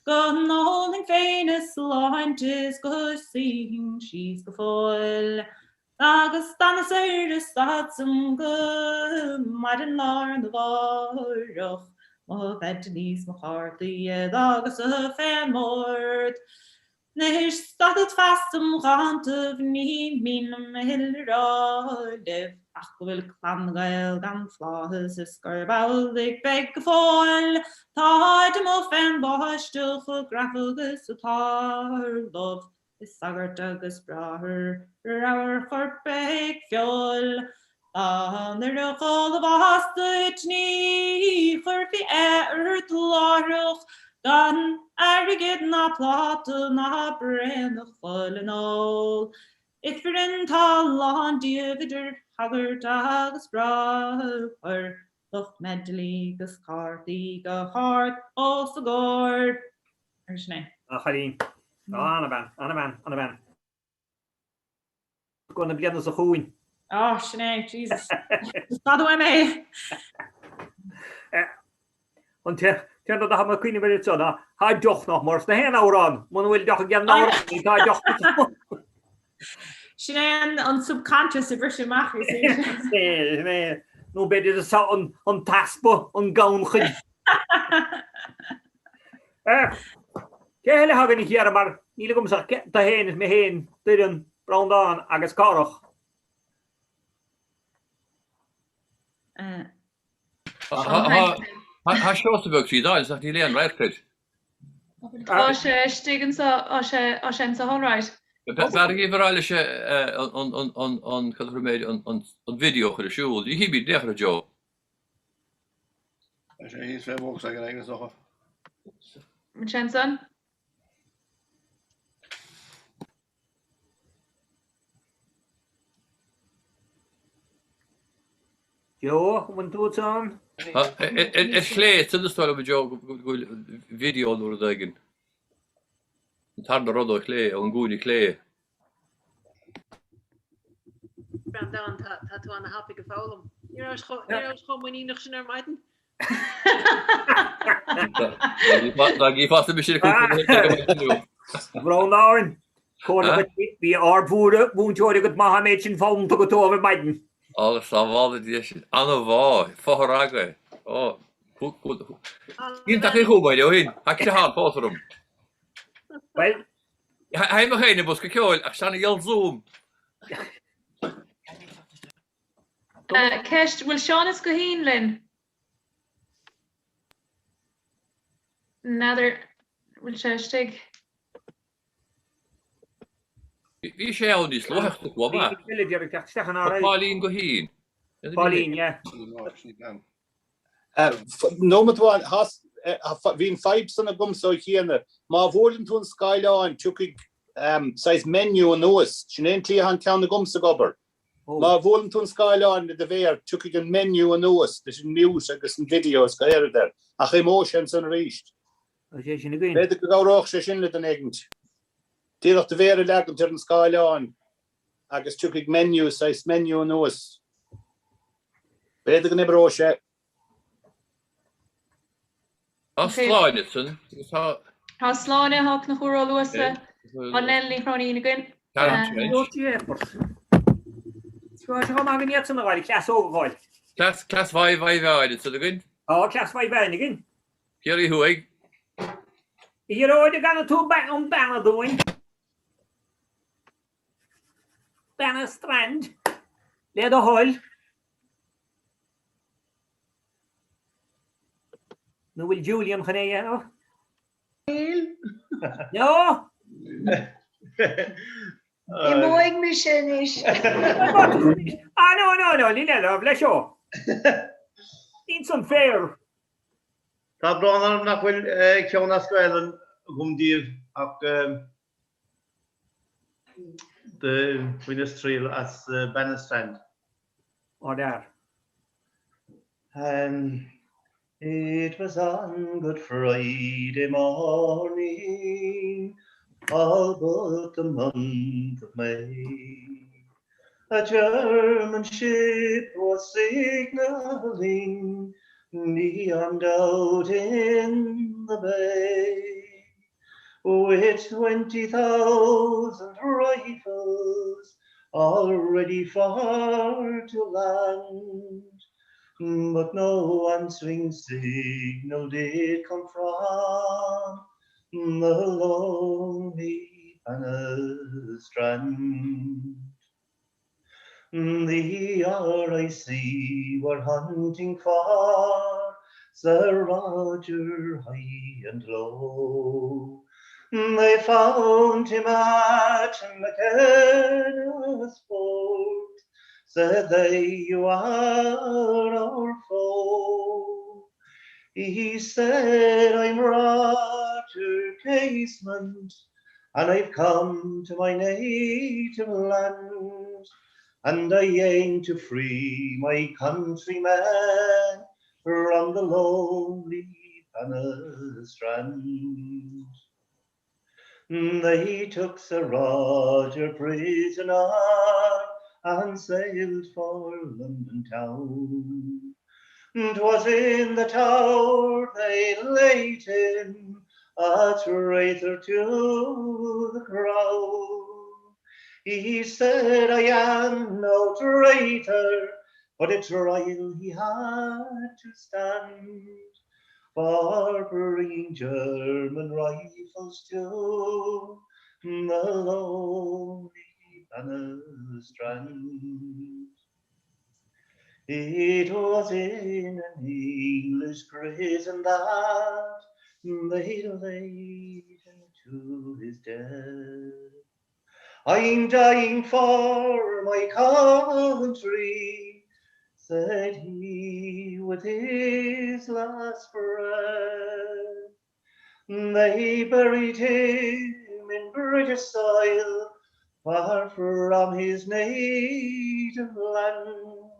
Speaker 10: Gun all in famous line tis good seeing she's the foil. Agus stad some good madden lar the varroch. Mo Denise McCarthy agus a fan mort. Nish staat fast rand of nie min live. Ach wil klam gael gan flahus is scurbal ik beg foil. Tide mo fan bosh to for graphics tar love is sagar Douglas braher our for big fuel. There no call of a hostage knee for the earth laruch. Dan get na plot na brain of full and all. If you're in Talon, David Haggard Dogs Brother, Loch Medley, Gus Carthy, Go Heart, also Gord. There's your name.
Speaker 3: Charin. Anaban. Going to be on the Zahoon.
Speaker 10: Oh, Sinead, Jesus. Not the way, me.
Speaker 3: Und Ten dat ha Queen ver so ha doch noch mors de hen aan. Mon wil doch again now. Ha doch.
Speaker 10: Sinead on subconscious version mach.
Speaker 3: Nee. No beter is on taspo on gaun gin. Hele ha ik hier maar nie kom sa da hen is me heen. Dit brand aan agus karach.
Speaker 1: Ha Schlossberg sie da, sagt die Lehren Reitkrit.
Speaker 4: Stigen sa sa honreit.
Speaker 1: Waar ik even alles on video voor de school. Die hibi de jo.
Speaker 14: Als je hier twee ook zeggen eigenlijk nog.
Speaker 4: Jensen.
Speaker 3: Jo, want doet aan.
Speaker 1: Het sleet, dat is wel een jo video door de dagen. Het harde rode klee, een goede klee.
Speaker 5: Dan dat we aan de happy gevallen. Hier is gewoon maar niet nog zo naar mijten.
Speaker 1: Dan geef vast een beetje goed.
Speaker 3: Brown Lauren. Gewoon wie aardvoeren, moet je het Mohammed in van te gaan over mijten.
Speaker 1: Alles aan wat die is aan de wal, voorraken. Oh, goed. Geen dat heel goed bij jou heen. Heb je haar pas erom.
Speaker 3: Wel,
Speaker 1: hij mag geen bos gekjoel. Ik sta niet al zoom.
Speaker 4: Kerst, wil Sean eens geheen, Lynn? Nader, wil je stig?
Speaker 1: Wie is jij al die slag? Wat maar? Pauline geheen.
Speaker 3: Pauline, ja.
Speaker 8: No met one has wie 5 son gum so hier maar worden toen skyline took ik size menu en noos chinentli han kan de gum so gobber maar worden toen skyline de weer took ik een menu en noos dus news en video's ga daar ach emotions en reached
Speaker 3: As je niet
Speaker 8: weet ik gou roch sin le den egent die dat de weer leggen ter skyline agus took ik menu size menu en noos weet ik ne broche
Speaker 1: Sláin het son.
Speaker 4: Ha sláine hak na chóra luasa an Nelly chroní again.
Speaker 3: mag niet zo maar klas ook
Speaker 1: Klas 5 het so again.
Speaker 3: Oh, klas 5 again.
Speaker 1: Hier hoe ik.
Speaker 3: Hier hoor je gaan toe bij om banen doen. Banen strand. Leer de hol. Nu wil Julian gaan rijden, no? Ja.
Speaker 7: Je mooi mission is.
Speaker 3: No, Lina, bless you. It's unfair.
Speaker 14: Tá bra nach bhfuil ceanna scoilen gom díobh
Speaker 15: Ach, the ministry as Benestrand.
Speaker 3: Or there.
Speaker 15: And it was on Good Friday morning, all but the month of May. A German ship was signalling beyond out in the bay, with 20,000 rifles all ready for to land. But no answering signal did come from the lonely Benestrand. The RIC were hunting for Sir Roger high and low. They found him at McKenna's fort. Said they, "You are our foe." He said, "I'm Roger Casement, and I've come to my native land, and I aim to free my countrymen from the lonely Benestrand." They took Sir Roger prisoner and sailed for London town. 'Twas in the Tower they laid him, a traitor to the crown. He said, "I am no traitor," but a trial he had to stand for bringing German rifles to the lonely Benestrand. It was in an English prison that they laid him to his death. "I'm dying for my country," said he with his last breath. They buried him in British soil, far from his native land,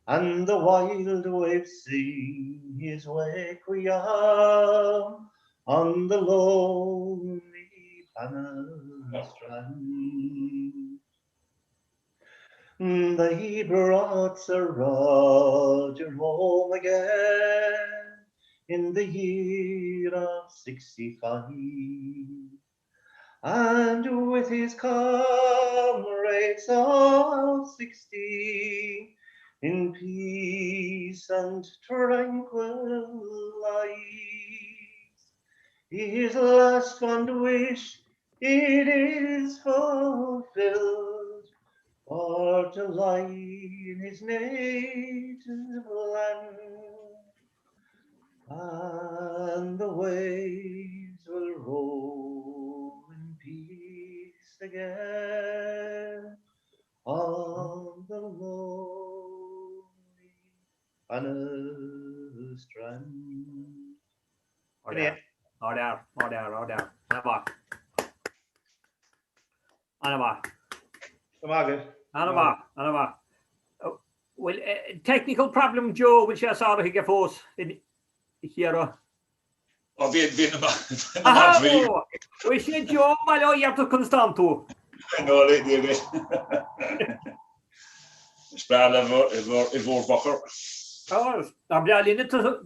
Speaker 15: and the wild waves sing his requiem on the lonely Benestrand. They brought Sir Roger home again in the year of 65, and with his comrades all 60 in peace and tranquil lives. His last fond wish, it is fulfilled, for to lie in his native land, and the waves will roll in peace again on the lonely Benestrand.
Speaker 3: Order. Anaba. Well, technical problem, Joe, which I saw he force in here.
Speaker 16: Oh, vi
Speaker 3: we said Joe, malo jag to constanto.
Speaker 16: No, det. Spela vår bakker.
Speaker 3: Ja, jag blir lite till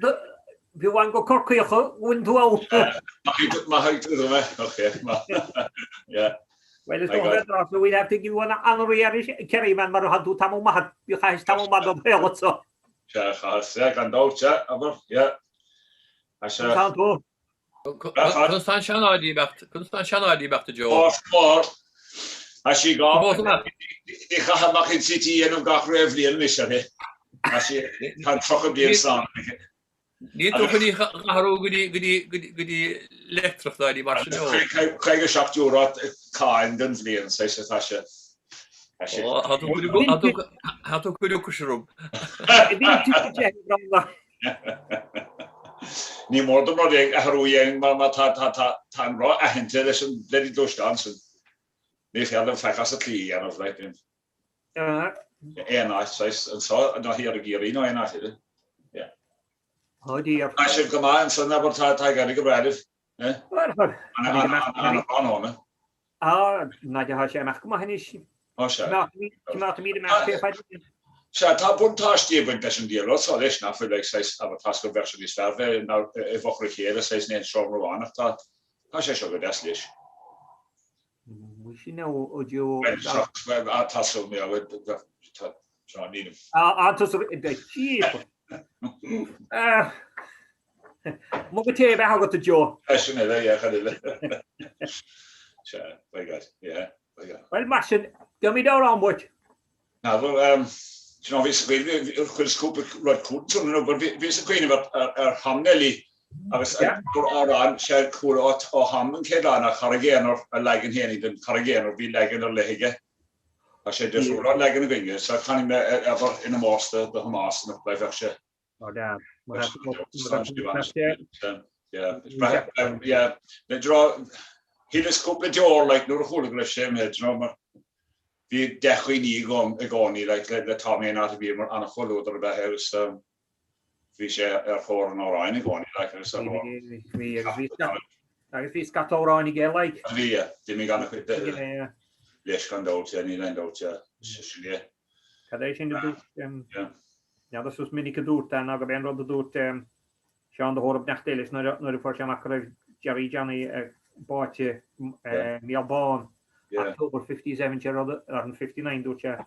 Speaker 3: vi var gå korkje window.
Speaker 16: Mag ik det med? Okej. Ja.
Speaker 3: Well, it's not better, so we'll have to give you an honorary carry man, but had to tamu mahat, you guys tamu madam also.
Speaker 16: Ja, jag kan då aber ja.
Speaker 3: Constanto.
Speaker 1: Constantiano di back to Joe.
Speaker 16: Or as she got die gaan mag in city en ook dag revlie mission hè. As je kan trokken die staan.
Speaker 1: Niet toch die garo gudi lektrach daar die Barcelona.
Speaker 16: Krijg je schap jou rat kain dan vliegen zei ze tasje.
Speaker 1: Had ook weer ook schroom.
Speaker 16: Ní mór do mar a harúing mar tá rá a hinte leis an bledi dústan san. Ní fiad an fechas a lí an of leitin. Éáis an sá ná hí a géirí nó éá hiide.
Speaker 3: Hodíar.
Speaker 16: A sib go an san na tá gar go breidih. Anóna.
Speaker 3: Na de ha sé meach go hanis.
Speaker 16: Se
Speaker 3: mí
Speaker 16: Se tá buntáistí buint leis an díal á leis na fu leis a tasco version í sverve i bhochra chéile seis né seomháach tá sé seo go des leis.
Speaker 3: sin ó dú
Speaker 16: tasú mé ní.
Speaker 3: Mo go té be agat a Jo.
Speaker 16: Sin
Speaker 3: Well mar sin go mí dá an bud.
Speaker 16: Na ví chuilscopa rud cuatún, ví a cuioine ar hamnelí agus árán sé cuaát ó hamman céán a chargéanar a legan héananig den chargéanar bhí legan ar leige a sé deúrá legan a gine, sa chanim ina másta do Hamás nach leifeh se. Hílescopa deor le nuair a chola le sé mar vi dechuoí gom a gáí le Tommy ná a bí mar anna choú ar a bheithes hí sé ar fór an áráin a gáí
Speaker 3: agus ví skatóránnig ge lei.
Speaker 16: Ví mé gan leis gan dáte ní ledáte lé.
Speaker 3: Cadéis sin dú sus minnig dút an a ben rod dút se an de hor op nachtélis nu for sem Jerry Johnny báte méalbán. October 57 an 59 dúte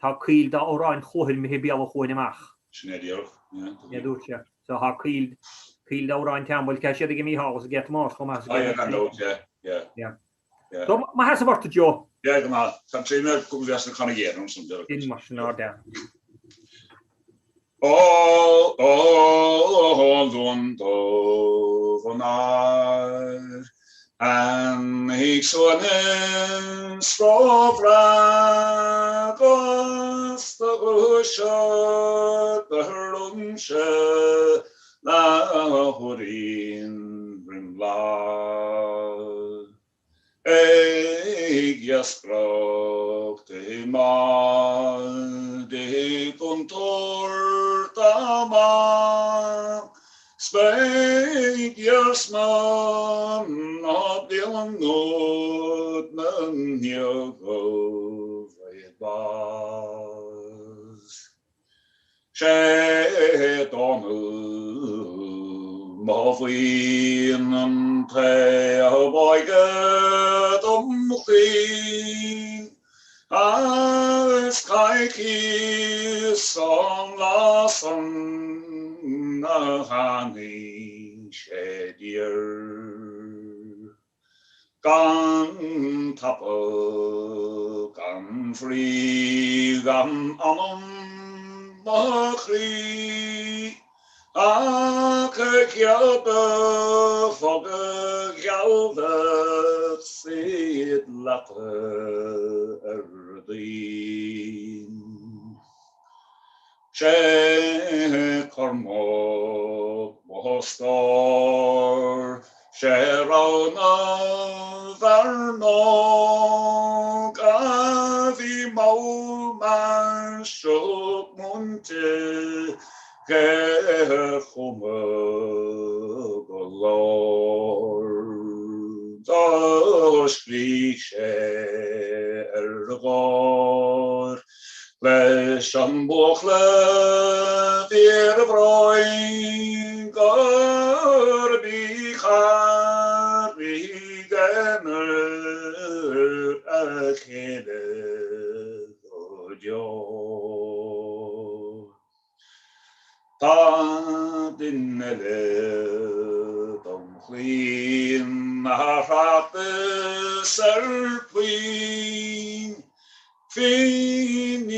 Speaker 3: tá cuil da óráin chohil mi beal choin amach. Dúte so ha cuil óráin tambul ke sé mí há a get más chom ma has war Jo.
Speaker 16: Tá trí go na chagéan som
Speaker 3: in mar de.
Speaker 16: Dún dó vannar. And he saw him strobra gost the shot the lunche la horin rimla jaskrok te mal de kontor tama Speak your sman of the unknown man you go bas. Shed on Mavin and Tay a boy get clean. As Kaiki song last na hanning shedier gan tapo gan free gan machri a kyalbe fog gyalbe sit latte erdin She kormo mohostor she rona varno gavi mauman shok munte ke khume golor doshri she ergor Leis an buchle vir vroin gor bichar vigener a chede gojo. Ta dinele dom clean a rape serpwin Finin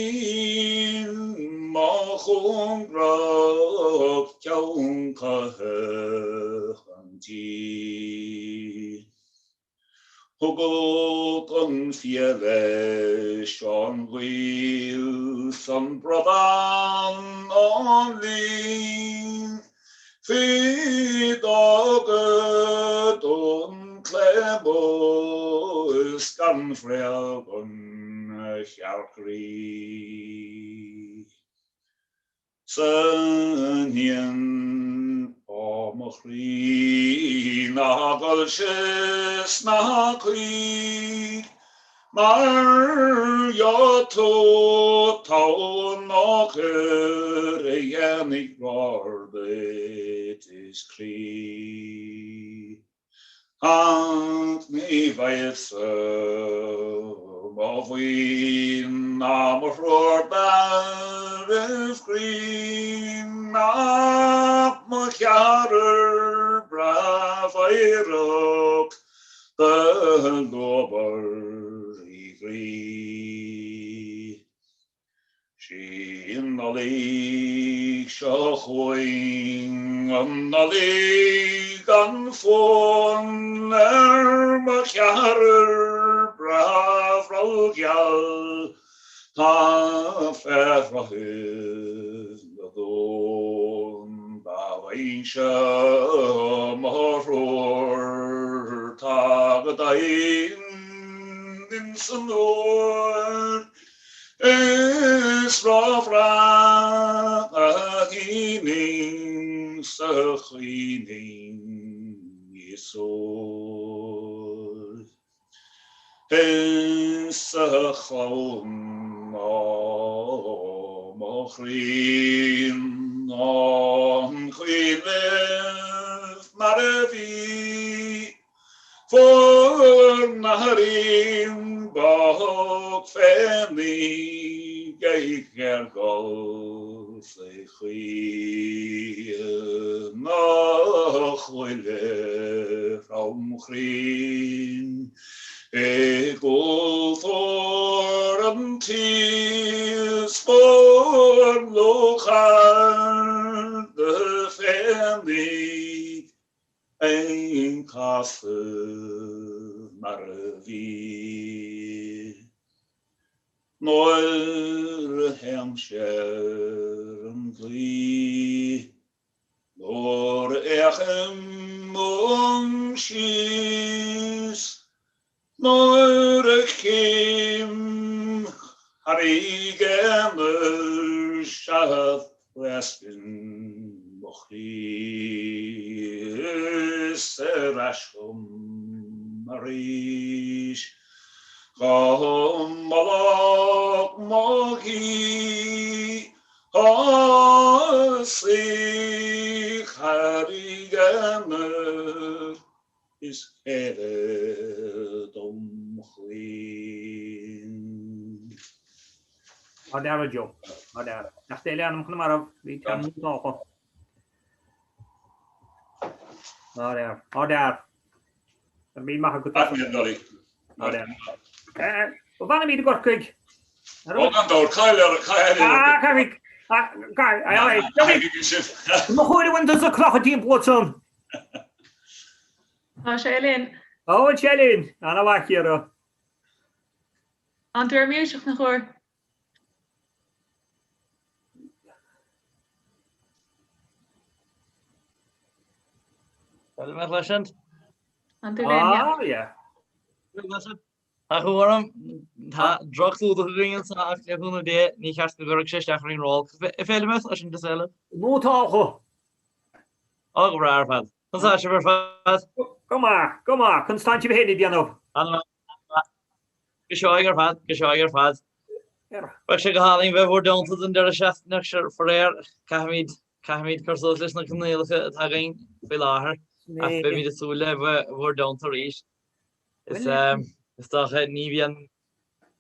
Speaker 16: machung grog jaun kahhanti. Hugot an fiele Sean Will son brodan on lean. Fi dogedun klebo skan frelbun hjarkri. Sönjen omchri nagalshes nakri. Maar ja to taun nog en ik word is kri. Hand me weis of we nam for barf green na machar brav rock the lover free. She in the lake shoing on the lake on phone machar brav rogyal ta ferrahis the dawn bawaisha moror tagadain in sunor is rafra ahining sachining yisod is sachon mochrin on chilef maravi for naharim bach femi geiger gol sechri nachwile from chrin go for tis for lochar the family ein kasse marvi noir hemscher gli nor echem shis noir kim harigem shath westin mochi serashum marish malak mogi asi harigem is edom clean.
Speaker 3: Adar Joe. Adar. Nachtele aan hem maar op. Wie kan niet nog. Adar. Adar. Dan ben je mag ik het
Speaker 16: af. Adar.
Speaker 3: Wanneer ben je kort kijk?
Speaker 16: Wat dan door? Kan
Speaker 3: ik. Maar gooi de winter zo kracht die plotsen.
Speaker 4: Shailene.
Speaker 3: Oh, Shailene. Dan wacht hier.
Speaker 4: Aan het music nog hoor.
Speaker 17: Met lesend?
Speaker 3: Ja.
Speaker 17: Ha gewoon ha drogtoe de ringen sa af gewoon de niet gaat de werk 6 jaar in rol. Veel met als je dezelfde.
Speaker 3: Moet al.
Speaker 17: Ook raar van. Dan zou je vervat.
Speaker 3: Kom maar. Constantje begin die nog.
Speaker 17: Gescheuiger vat. Wat je gehaling we worden tot in de chef next voor er Kahmid cursus nog een hele het haring veel lager. Af bij de soele we worden te reach. Is toch niet bien.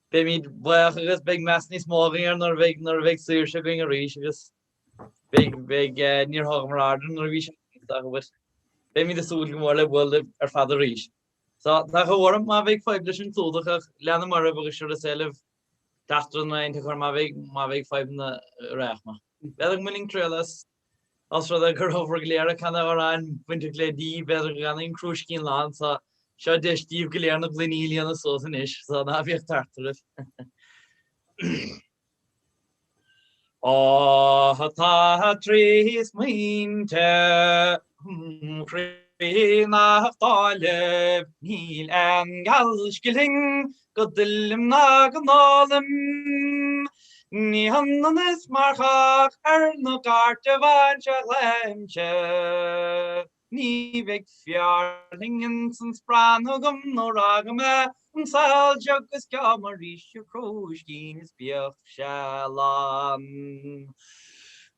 Speaker 17: Bij mij blijven big mass morgen naar weg zuur ging reach dus big near Hoogmeraden naar wie dag was. Bij mij de soele geworden wilde vader reach. So daar gewoon maar week 5 dus in toedag lernen maar hebben we zelf dachten mijn te maar week 5 recht maar. Wel ik mening trailers als we dat over geleren kan er aan winterkleed die beter gaan in cruise land so zou dus die geleren op linien zo zijn is zo dan heb je daar terug. Tá trís muinte nachtáile níl an galskilling go dillim na gnálim ní hanan is marchach no garte van se leimse ní vig fiarlingen san spranhugum no ragame sal jogus gamaríisiú croiscín is beocht seán.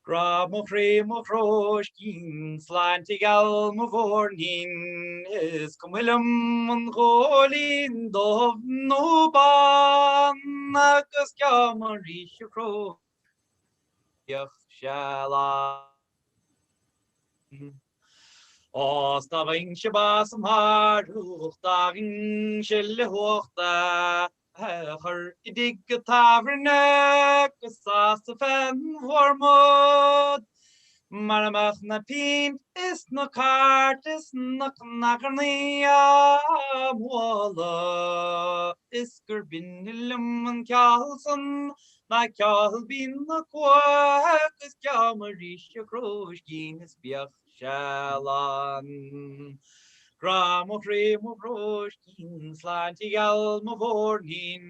Speaker 17: Gra mo fré mo croiscín sláintig gal mo bhórnín is go bhfuilm an ghólín dómh nó ban agus gamaríisiú croiscín beocht seán. Os da vain se bas am harúch dagin se le hochta chur I dig go taverne gus sa fen hormod mar amach na pin is na kart is na nagarni amwala is gur bin ilum an kalson na kal bin na kwa gus kamarish croisgin is biach Shalan. Gra mo fré mo broiscín sláintig gal mo bhórnín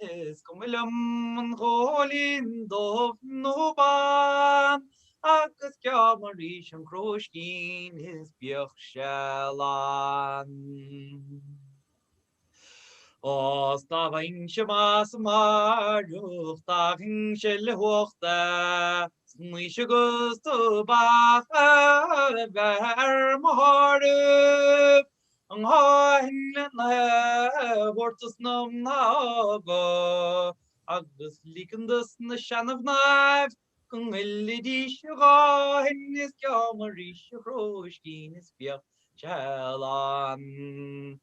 Speaker 17: is go bhfuilm an ghólín dómh nó ban agus ceamaríis an croiscín is beocht seán. Os da bhain se más marúch dagin se le hochta Ní se gusto bach ver mohar an hain na vortas nom na go agus likendas na shan of knife kun melody hin is kamarish roshkin is bia chalan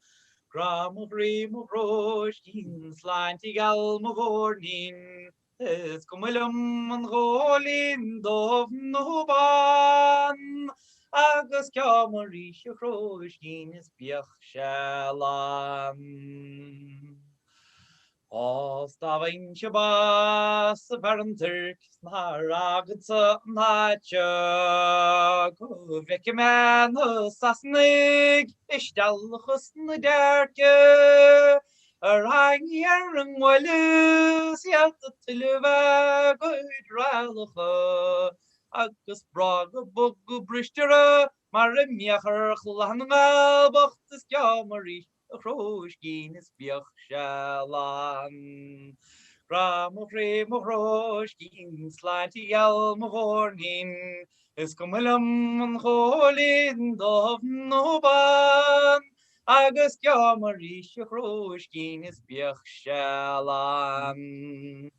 Speaker 17: gram of rim of roshkin slanty gal mo vornin is gomilum an ghólín dómh nó ban agus ceamaríis croiscín is beocht seán. Os da bhain se bas sa bharantir na ragad sa náte go bheice me na sasnig istealchas na deirce Rang an wile sialta tilva goid ralacha agus brag bug bristere mar miachar chlanga bochtas gamarí a croiscín is beocht seán. Gra mo fré mo croiscín sláintig gal mo bhórnín is go mhuilim an ghólín dómh nó ban agus ceamaríis a croiscín is beocht seán.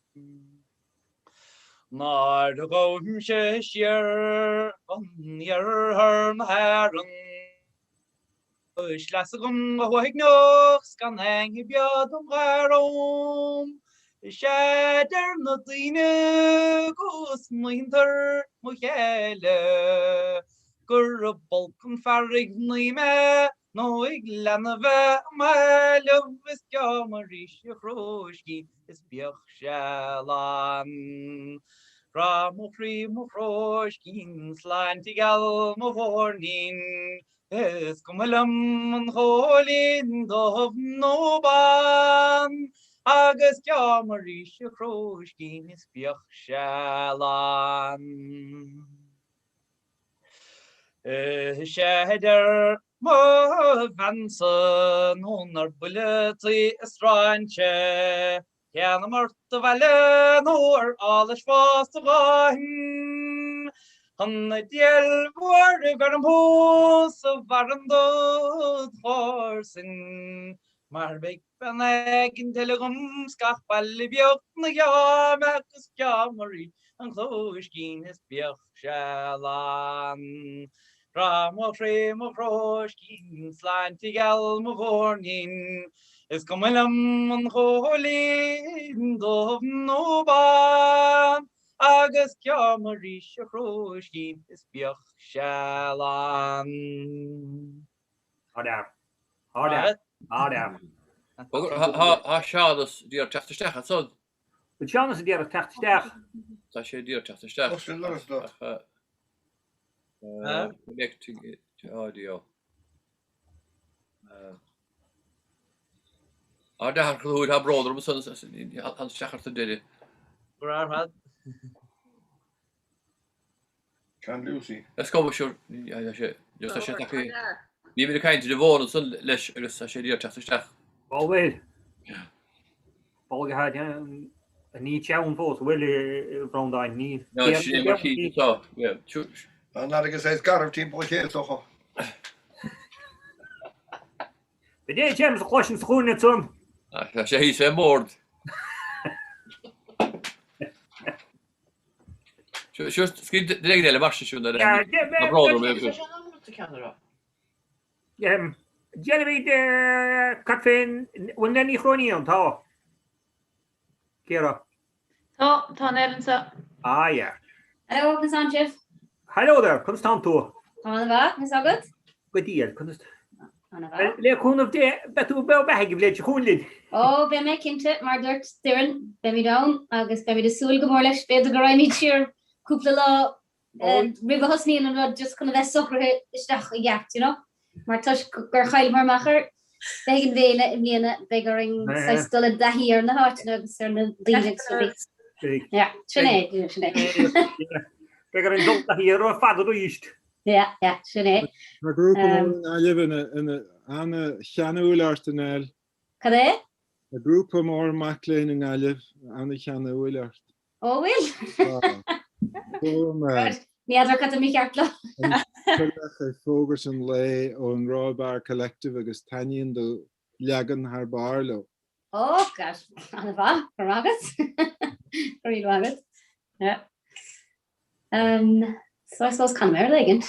Speaker 17: Nar do gom se siar an na heran Is las gom a hoig noch sgan heng I bead am garom sé na dine gos muinter mo chéile gur a bolcon farrig ní me No ig lenne bheith me levis ceamaríis a croiscín is beocht seán. Gra mo frí mo croiscín sláintig gal mo bhórnín is go mhuilim an ghólín dómh nó ban agus ceamaríis a croiscín is beocht seán. Séidir Mo vansen hon bullet straintje Ken marta velle nor alles fast gahin Han diel war garm hos waren dod horsen Maar big ben egen telegum skach balle bjok na ja mekus jamari an kloiskin is bjok shalan Gra mo fré mo croiscín sláintig gal mo bhórnín is go mhuilim an ghólín dómh nó ban agus ceamaríis a croiscín is beocht seán.
Speaker 3: Há
Speaker 1: Ha sealas díor testaisteach son.
Speaker 3: But Sean is there tacht staff.
Speaker 1: Tá sé dír te staff.
Speaker 14: Oscar Lewis do.
Speaker 1: Connect to audio. Da har húd ha bróður um son han stachar til dyrir.
Speaker 17: Grar had.
Speaker 14: Can Lucy.
Speaker 1: Let's go with your just a shit okay. Ni vil kaint de vóru son leis agus sé dír te stach.
Speaker 3: Oh well. Paul had a ní teann fós bhfuil bhráin ní.
Speaker 1: No, sé mar chi tá. Yeah, chuch.
Speaker 14: An agus éis garh tí chéad socha.
Speaker 3: But dé James a chluisisin schuúna tum.
Speaker 1: sé hí sé mórd. Skid regel var sig under den.
Speaker 3: Jeremy Catfin when any chronion ta. Kira.
Speaker 4: Tá Ellen sa.
Speaker 3: Ah yeah.
Speaker 6: Hello, Miss Sanchez.
Speaker 3: Hello there, Constanto.
Speaker 6: Come on, Miss August.
Speaker 3: Good deal, Const. Le kun of de betu be beheg vlet khunlid.
Speaker 6: Oh, be me kinte mar dort stirin, be mi down, agus be mi de sul gomorlech be de graini cheer. Couple law river husni and just kind of that soccer stach yacht, you know. Maar touch gur chail mar macher. Begen vele in mine beggering sai still da here in the heart no certain leading so yeah, shine.
Speaker 3: Beggering don't da here or father ist.
Speaker 6: Yeah, shine.
Speaker 9: A group I live in a Chanúlartanel.
Speaker 6: Kade?
Speaker 9: A group of more Maclean and I live on the Chanúlart.
Speaker 6: Oh well. Ní cat mí ceartla.
Speaker 9: Fógus an lei ón rábar collective agus taíonn do legan haar barlo.
Speaker 6: Oh gosh, an bha for agus. Real agus. Yeah. So I suppose can mer legend.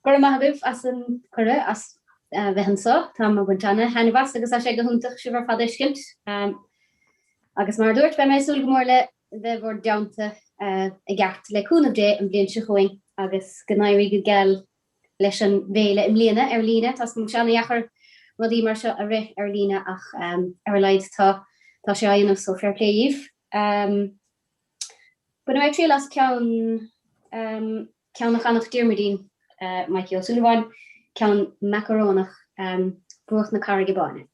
Speaker 6: Gur mahaguf as an curre as bheithan so tá a buntana henna vas agus a sé go huntach sibar fadaiskint. Agus mar dúirt be mé súl gomórle de vor downta a gart le cún of dé an blian se choing agus gnairi go gel leis an véle im lína lína tas mu sena jachar rodí mar se a ri lína ach leid tá sé aon so fair playíh. But I tri las cean nach annach dearmidín Michael Sullivan cean macarónach broch na carigibáine.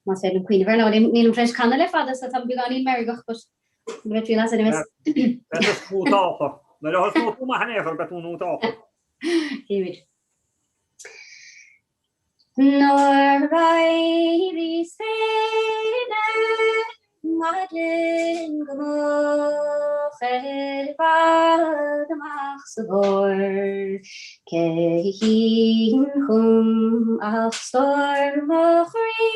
Speaker 6: Mas sé Queen ver ní fresh canle fa tam beganí merigach bet las
Speaker 3: smútácha. Na has smú ma hanefar betúnútácha.
Speaker 6: David. Nor rairi séna madlin gomo amach sa bhór céhín chum ach stormachrí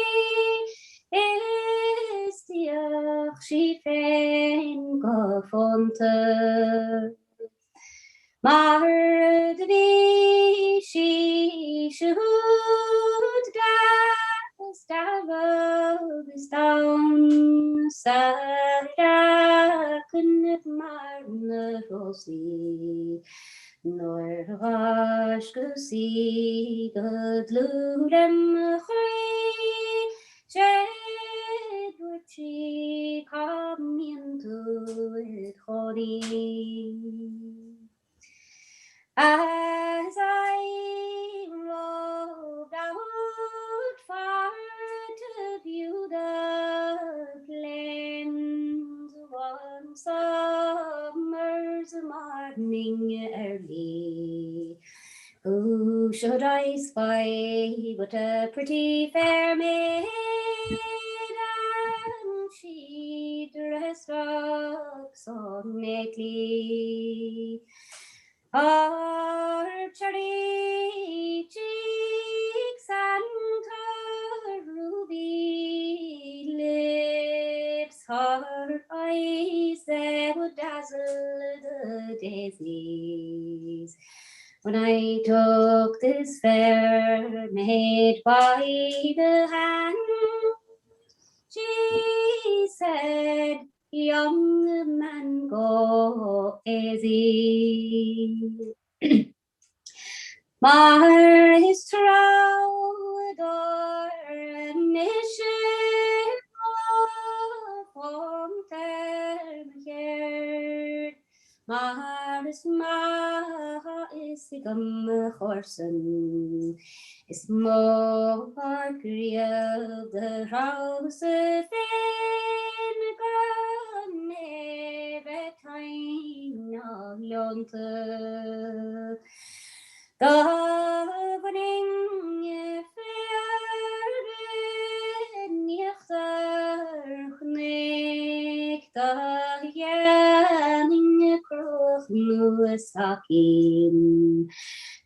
Speaker 6: is diach si féin go fonta mar de bhí si siúd gas agus down sa kunnet mar na rosí nor ras go si go lúlem chrí sé kamíontu chorí. As I rode out far to view the plains one summer's morning early, who should I spy but a pretty fair maid, and she dressed up so neatly. Her cherry cheeks and her ruby lips, her eyes that would dazzle the daisies. When I took this fair maid by the hand, she said, young man, go easy. Mar is trowed or mission Maar is ma is the gum horsen. Is more real the house of in every time of yonder. Governing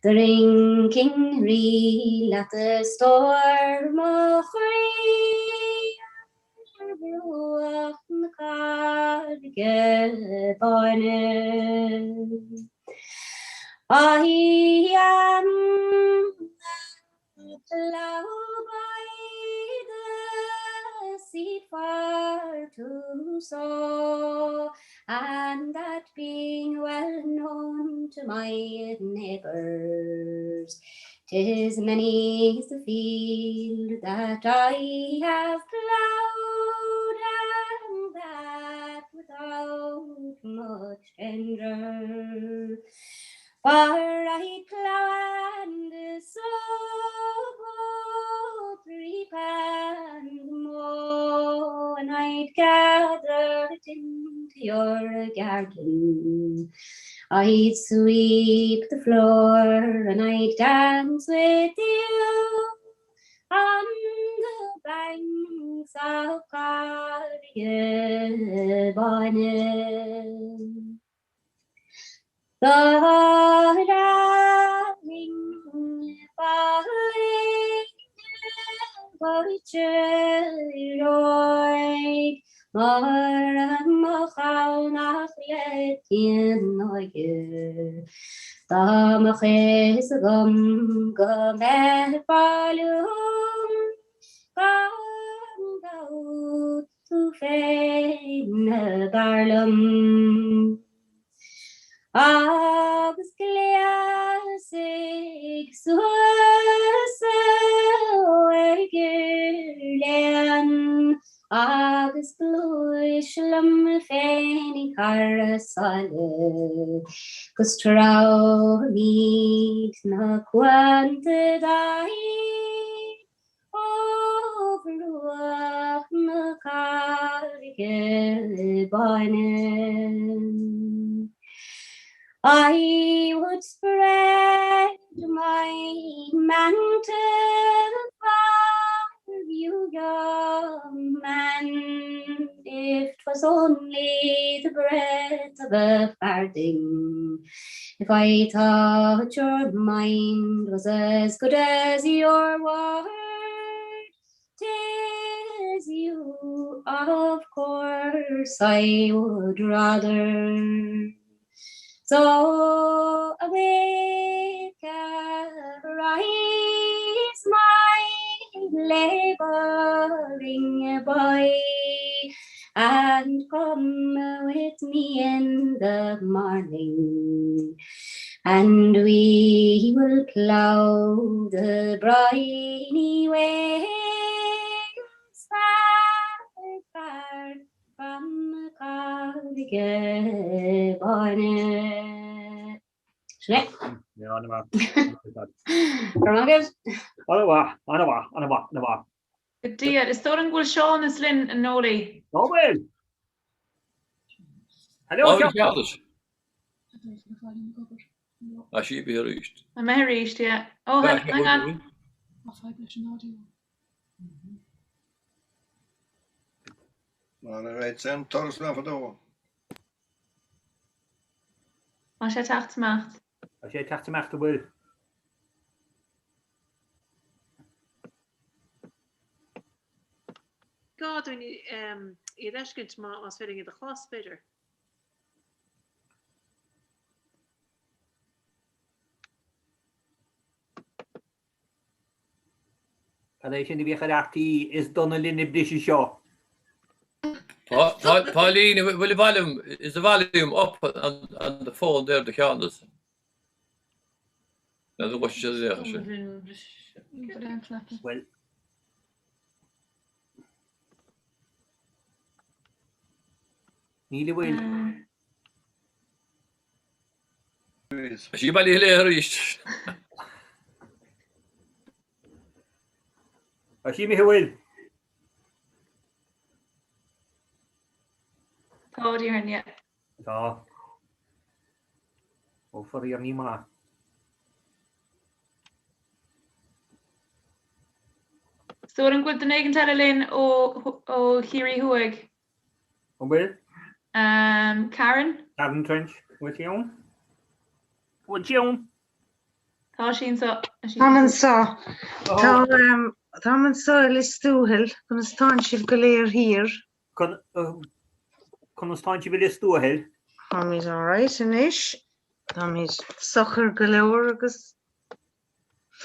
Speaker 6: drinking real at the storm of free the cardigan. I am ploughed by the seed far to sow, and that being well known to my neighbours, 'tis many is the field that I have ploughed, and that without much tender. For I plough and sow both reap and mow, and I'd gather it into your garden. I'd sweep the floor and I'd dance with you on the banks of Cardigan. The darling falling Oíche Amhránaíochta mar mochanach letin noye da machis gum palum gum out to fein barlum. Agus gleasig suasa gyrlen, agus glwyslam fein carasale, gus trau meet na quantidai, overlook na cardigan. I would spread my mantle for you, young man, if 'twas only the breadth of a farthing. If I thought your mind was as good as your word, 'tis you, of course, I would rather. So awake, arise, my labouring boy, and come with me in the morning, and we will plough the briny ways far from Cardigan. Snap.
Speaker 3: Ja, det var.
Speaker 6: Romagus.
Speaker 3: Anna.
Speaker 4: Dia, is daar een goede Sean is Lynn en Noli?
Speaker 3: Oh well. Hallo.
Speaker 1: Oh, ja, dus. Als je weer riest.
Speaker 4: I'm reached, yeah. Oh, hang on.
Speaker 14: Maar dan weet zijn torst naar vandoor.
Speaker 4: Als jij tacht maakt.
Speaker 3: Als jij tacht maakt, dan wil.
Speaker 5: God, when you dashkent ma was fitting in the class better.
Speaker 3: Alleen die weer is Donnelly in British show.
Speaker 1: Pauline, will the volume is the volume up on the phone there, the candles? Now the watch is there.
Speaker 3: Well, Nearly will.
Speaker 14: agus.
Speaker 1: Sí bailí léir is.
Speaker 3: A sí mi bhfuil.
Speaker 4: Táíarne.
Speaker 3: Tá. Ó farí ar ní má.
Speaker 4: So an gcuil den éigen tal linn ó chiirí thuig.
Speaker 3: Ó bhfuil?
Speaker 4: Karen?
Speaker 3: Karen Trench, with you on? With you on?
Speaker 4: Tá sin sa.
Speaker 7: Táman sa. Táman sa listúhil chun stáin sibh go léir hir.
Speaker 3: Chun stáin sibh listúhil?
Speaker 7: Támid all right inis. Támid sochar go leor agus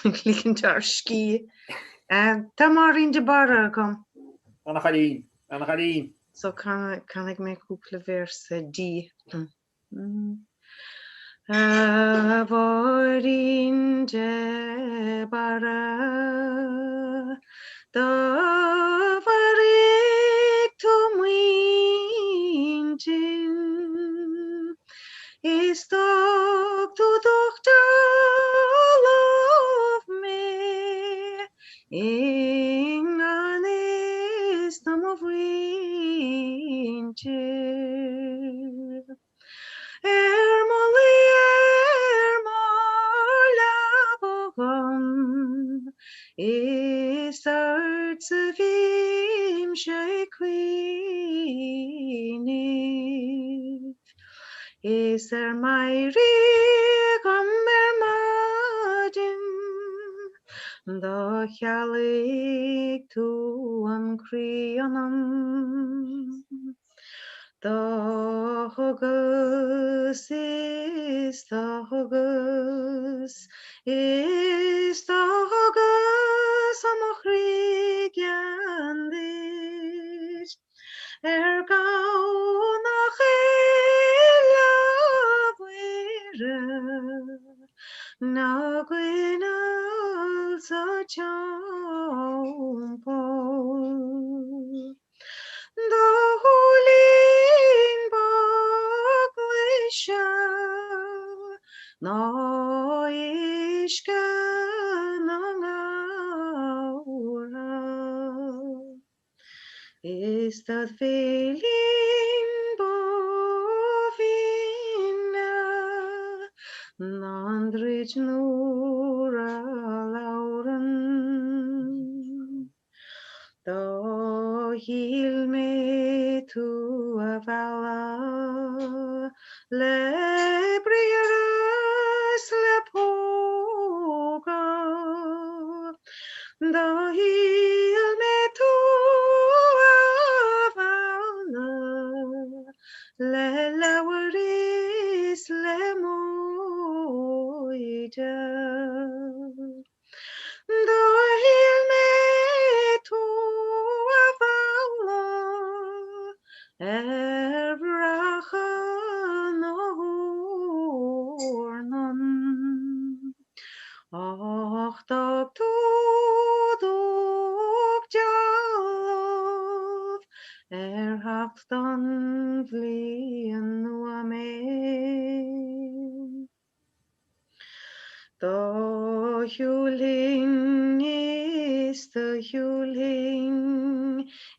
Speaker 7: lícinn tar cí. Tá marín de bara gom.
Speaker 3: Anna Chalín.
Speaker 7: So can ag mé cúpla verse D. Avorin de bara da varig to muintin is dog to doctor love me ingan is nam of winter is arts of him shy queen is there my regum marmadin the chalik to creanum the hogus is the hogus is the hogus amachrigiandis gau nach na gwynal sa champo the hulin baglisha no ishka nangaura is that feeling bovina nandrich nura lauren do heal me to avala lebrias lepoga do heal me to avala lelawaris lemoida do heal me to avala bracha nohornon och dag tudok jalov haft dan vlien nu amen the huling is the huling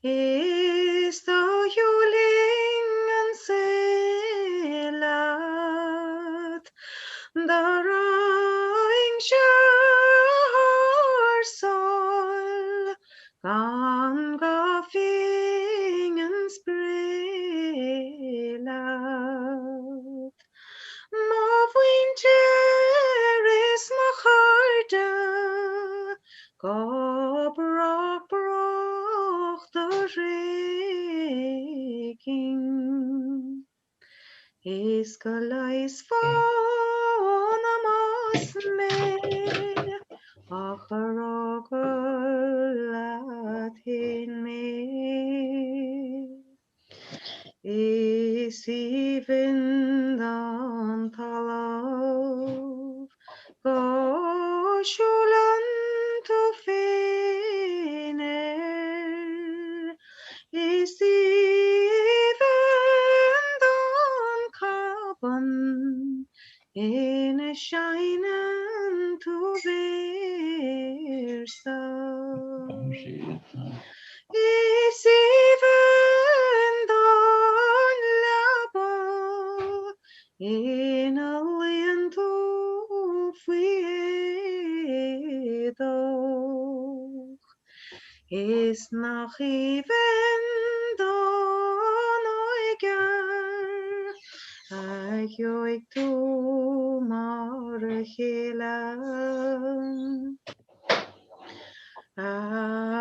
Speaker 7: is the huling and selat the ring shar sol gan gafing and sprelat ma winter is my heart go broch the reking is galais fon amas me acharogat in me is even dan talav go shulan to finer is even dan kaban in Is even don labo in a land of widow is noch even don oigar ayoik tu marchilam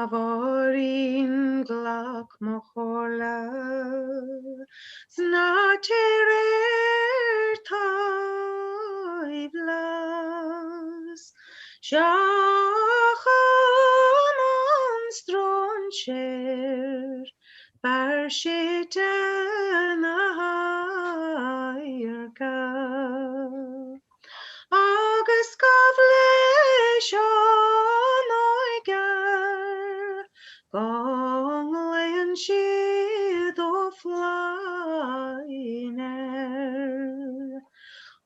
Speaker 7: Avorin glak mochola snaterer taiblas shachamon stroncher barshiten ayerka Agus gafle oigar gong leon shid o flyner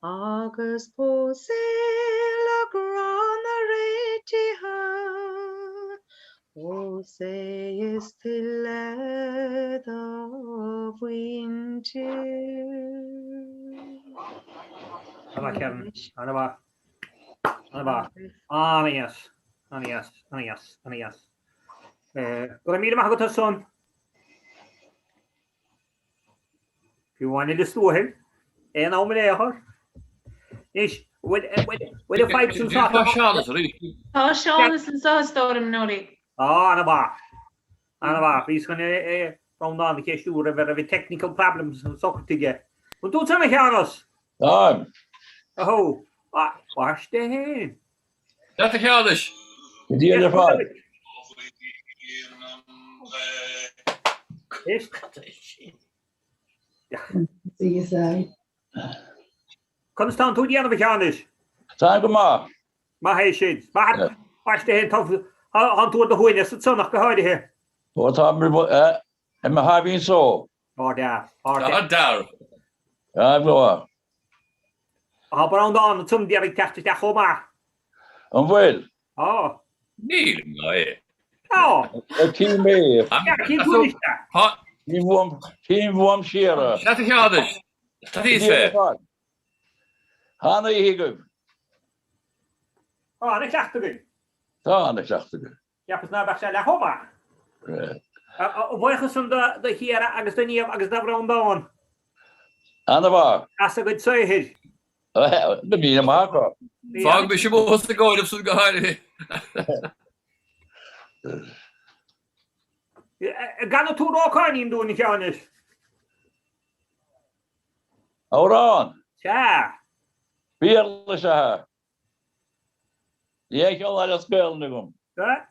Speaker 7: Agus posil a grana retiha O say is till of winter
Speaker 3: Anna Kevin, Anna Anias. Go mi mag go son. If you want to do it, and now me there. Is with the fights and
Speaker 1: Tá Seán
Speaker 4: Tá Seán is an sástórim nóí.
Speaker 3: Anna ba. He's going to round on the case you were very technical problems and soccer to get. But don't tell me, Carlos. Oh, wash the hand.
Speaker 1: That's a Carlos.
Speaker 3: The other part. Constant to the other Carlos.
Speaker 18: Time ma.
Speaker 3: Ma hey shades. Wash the hand tough. Han tog det hoinnes så nog gehörde här.
Speaker 18: Vad har vi Emma har vi så.
Speaker 3: Där.
Speaker 1: Där.
Speaker 18: Ja, bra.
Speaker 3: Har bara undan som direkt efter komma.
Speaker 18: Om väl.
Speaker 3: Ja.
Speaker 1: Nej.
Speaker 3: Ja.
Speaker 18: Kim med.
Speaker 3: Ja, kim turista.
Speaker 1: Ha.
Speaker 18: Kim vom skera.
Speaker 1: Sätt dig Anders. Statisfe.
Speaker 18: Han är higg.
Speaker 3: Ja, det klart det.
Speaker 18: Han är klart det.
Speaker 3: Ja, för snabbt så la komma. Och vad är som det här Augustinia Augusta Brandon.
Speaker 18: Anna var.
Speaker 3: Alltså gud säg här.
Speaker 18: Det blir Marco.
Speaker 1: Fag vi måste gå upp så går här.
Speaker 3: Kan du då kan in då ni Janus.
Speaker 18: Auran.
Speaker 3: Ja.
Speaker 18: Birle så här. Jag kan alla spela nu om.
Speaker 3: Ja.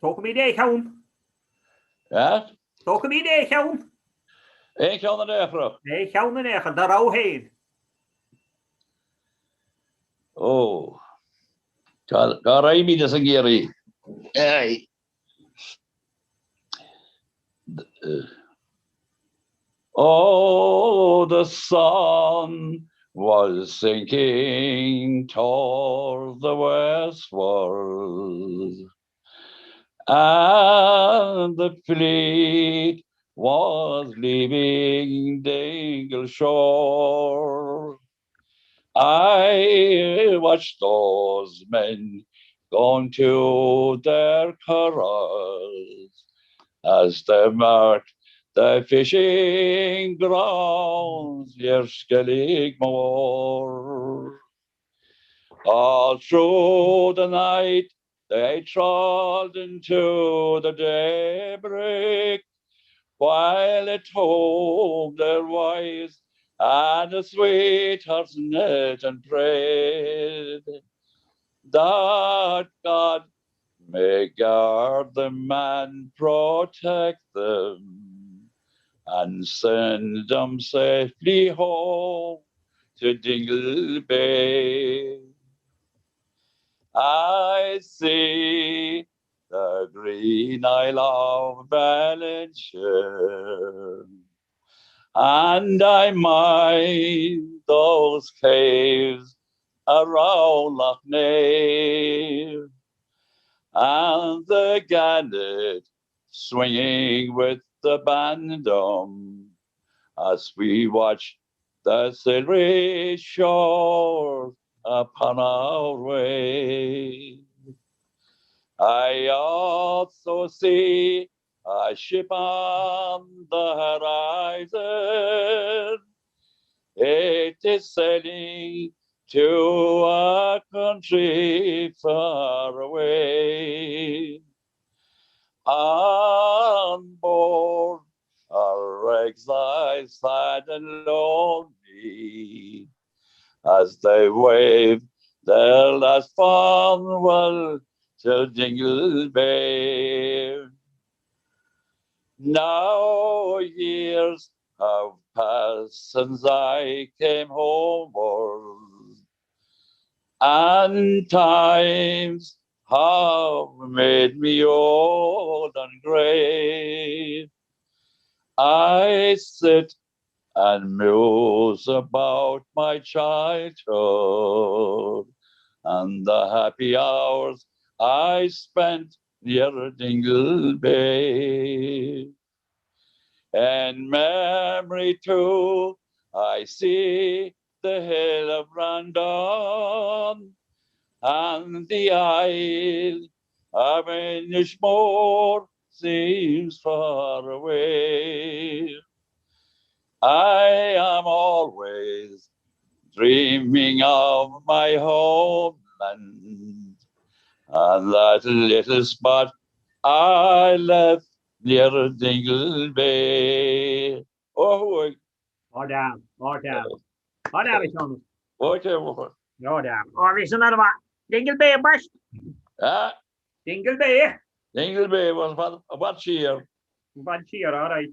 Speaker 3: Tog mig det kan.
Speaker 18: Ja.
Speaker 3: Tog mig det kan.
Speaker 18: Jag kan det för.
Speaker 3: Nej, kan det kan där au heen.
Speaker 18: Oh. Karai mi det sageri. Hey. Oh, the sun was sinking toward the westward, and the fleet was leaving Dingle shore. I watched those men going to their corrals as they marked the fishing grounds, Yerskelig more. All through the night they trod into the daybreak, while they told their wives and the sweethearts knit and prayed that God may guard them and protect them and send them safely home to Dingle Bay. I see the green Isle of Valentia, and I mind those caves around Loch Ness. and the gannet swinging with the bandom as we watch the silvery shore upon our way. I also see a ship on the horizon. It is sailing to a country far away. On board are exiles sad and lonely as they wave their last farewell to Dingle Bay. Now years have passed since I came homeward, and times have made me old and grey. I sit and muse about my childhood and the happy hours I spent near Dingle Bay. And memory too, I see the hill of Randon and the isle of Inishmore seems far away. I am always dreaming of my homeland and that little spot I left near Dingle Bay. Oh,
Speaker 3: More down. More down, Sean.
Speaker 18: whatever.
Speaker 3: No down. Oh, vi såna va. Dingle Bay bäst.
Speaker 18: Ah,
Speaker 3: Dingle Bay.
Speaker 18: Dingle Bay was what cheer.
Speaker 3: Vad cheer, all right.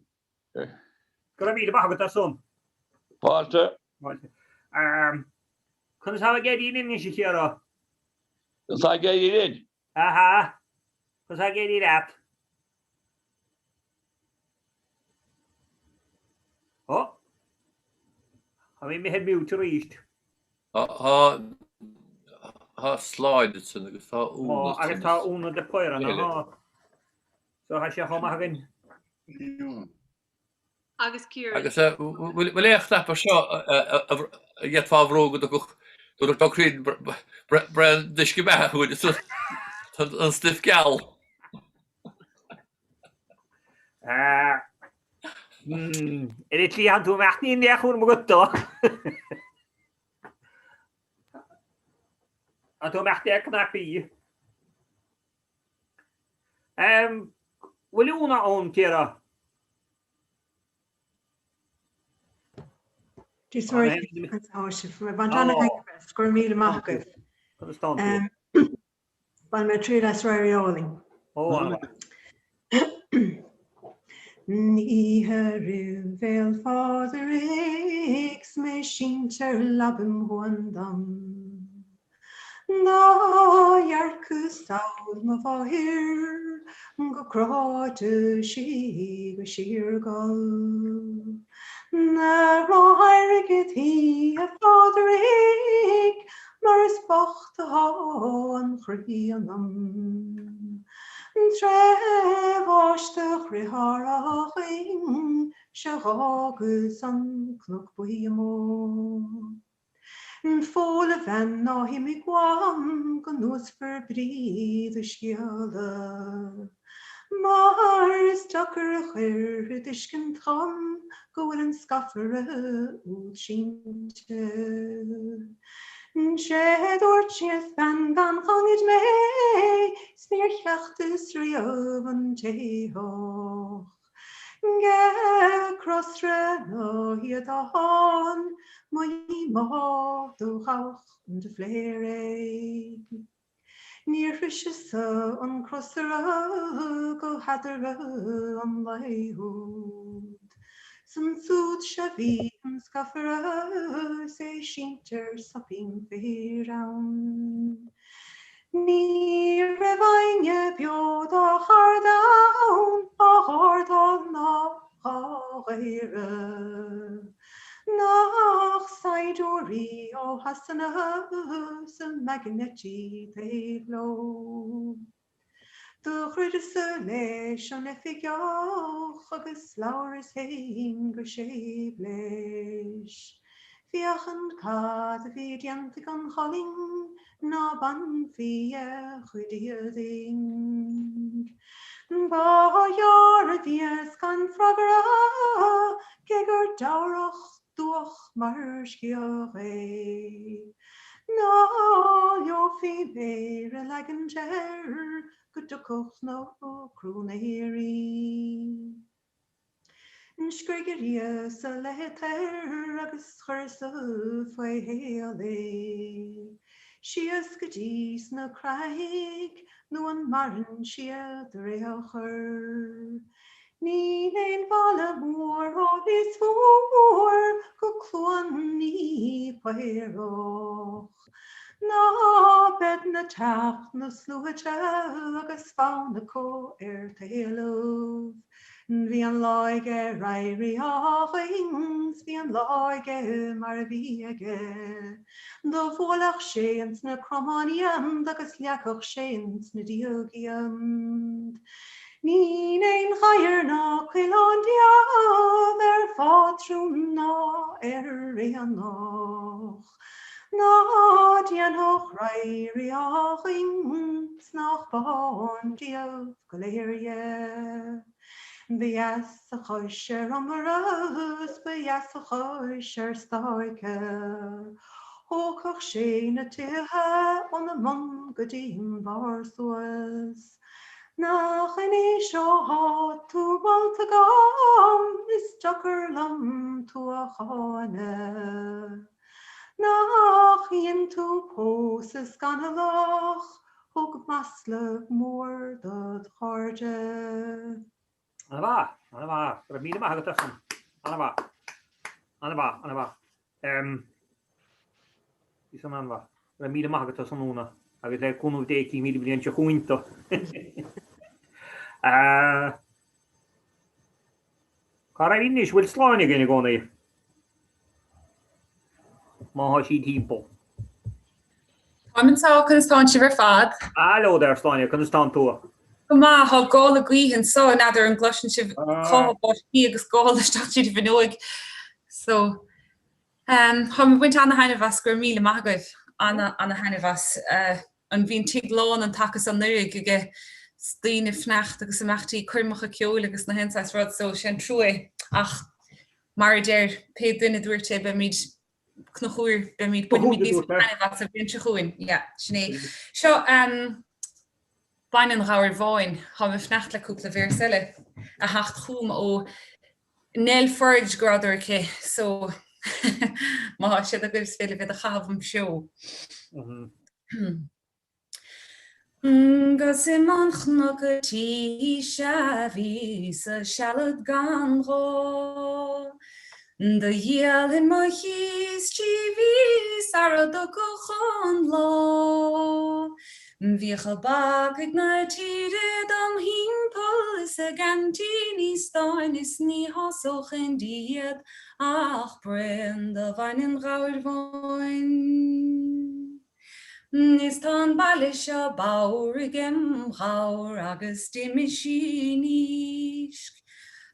Speaker 3: Ska vi bara gå sån.
Speaker 18: Walter.
Speaker 3: Kan du ha get in i sig då?
Speaker 18: Så jag ger in.
Speaker 3: Aha. Kan du ha get in app? Oh. Har vi med mute reached?
Speaker 1: Ha slide så det tar
Speaker 3: ord. Jag tar ord det på era. Så har jag har magen.
Speaker 5: Agus Kieran.
Speaker 1: Agus will eich tapper seo get fá bhróga do do críd brenn disci beth chuid an stiff gal.
Speaker 3: Erit lí an tú meachní neachún mo gotó. An tú meachta knapí. Will you not own Kira?
Speaker 19: Just sorry, from Bandana Scormila Markov. By my tree less ravioli.
Speaker 3: Oh,
Speaker 19: Ní haru vel father X machine ter labum huandam. Na yarku saul ma fahir go kratu she go sheer go. Na roirig he a father X mars bocht ha an chrianam. Trefostach riharaching shahagus an knok bohemo. Fole van na himiguam gonus verbreed skjala. Mars tucker her dishkin tram go and scuffer old shinte. Shed or chest van gan hangit me smear chachtes riovan tehoch. Ge crossre no hier da han moi ma do gauch de flere. Near fishes on crosser go hatter on my hood. Some suit shabby and scuffer say shinter supping around. Near revine bjod a hard on nach Saidori o Hasana some magneti they blow. Do chuid is leis an effigeoch agus leabhar is féin gur sé leis. Fiachan cad a bhí dianta gan choling ná ban fi chuidíing. Ba jaar a dies gan fragara gegur daurach duach mar skioch No jo fi beire legan cher go koch no crúnahéri. Skrigeria sa leheter agus chursa foi hele. Sias gadís na craig nu an marin siad réocher. Ní ein balla mór ó vis fór go cloan ní pairach. Na bed na teach na slúite agus fána có taileh. Bhí an láige rairí áings, bhí an láige mar a bhí aige. Do bhlach séans na crománíam agus leachach séans na diogíam. Ní ein chair ná chuilandia fátrún ná réanach. Ná dianach rairí áings nach bán diog go léirje. Bias a choisir am ras, bias a choisir staike. Hócach sé na tuthe an a man go dtíim bar suas. Nach in seo há túbal a gam, is tucker lam tú a cháine. Nach íon tú pósas gan a lach, thug masla mór dod cháirde.
Speaker 3: Anna ba, ra míle maith agat san. Anna ba. Í san anna ba. Ra míle maith agat san úna. Agus le cúnú déí míle blion se chuínta. Cá ra inis bhfuil sláine gine gcónaí. Má sí timppó.
Speaker 20: Táim tá chun stáin si bhar fad.
Speaker 3: Aló dar sláine chun stán tú.
Speaker 20: Go má há gála gcuithin so nadidir an gluisin si cábáí agus gála statíí bhanóig. So Tá buint anna haine bhas gur míle maigah anna haine bhas an bhíon tiagláin an takas an nuig ige stíine fnecht agus amachtaí chuirmacha ceola agus na hensáis rud so sin trúé ach mar déir pe duine dúirte be míid knochúir be míid buine míid níos haine bhas a bhíon se chuin. Ja, sinné. Seo bain an gáir bháin há bh fnecht le cúpla bhéir selle a hacht chuúm ó néil forage gradúir ché so má sé a goibh féile bheit a chahabhm seo. Gus im manchna go tí se ví sa sealad gan rá. De dhéal in má híos tí ví ar do go chun lá. Bhíocha bag ag na tíide am hímpol is a gantí ní stáin is ní hasoch in díad ach brin de bhain in ráir bhain. Nis tá bailile seo báir igim ráir agus diimi sí níisc.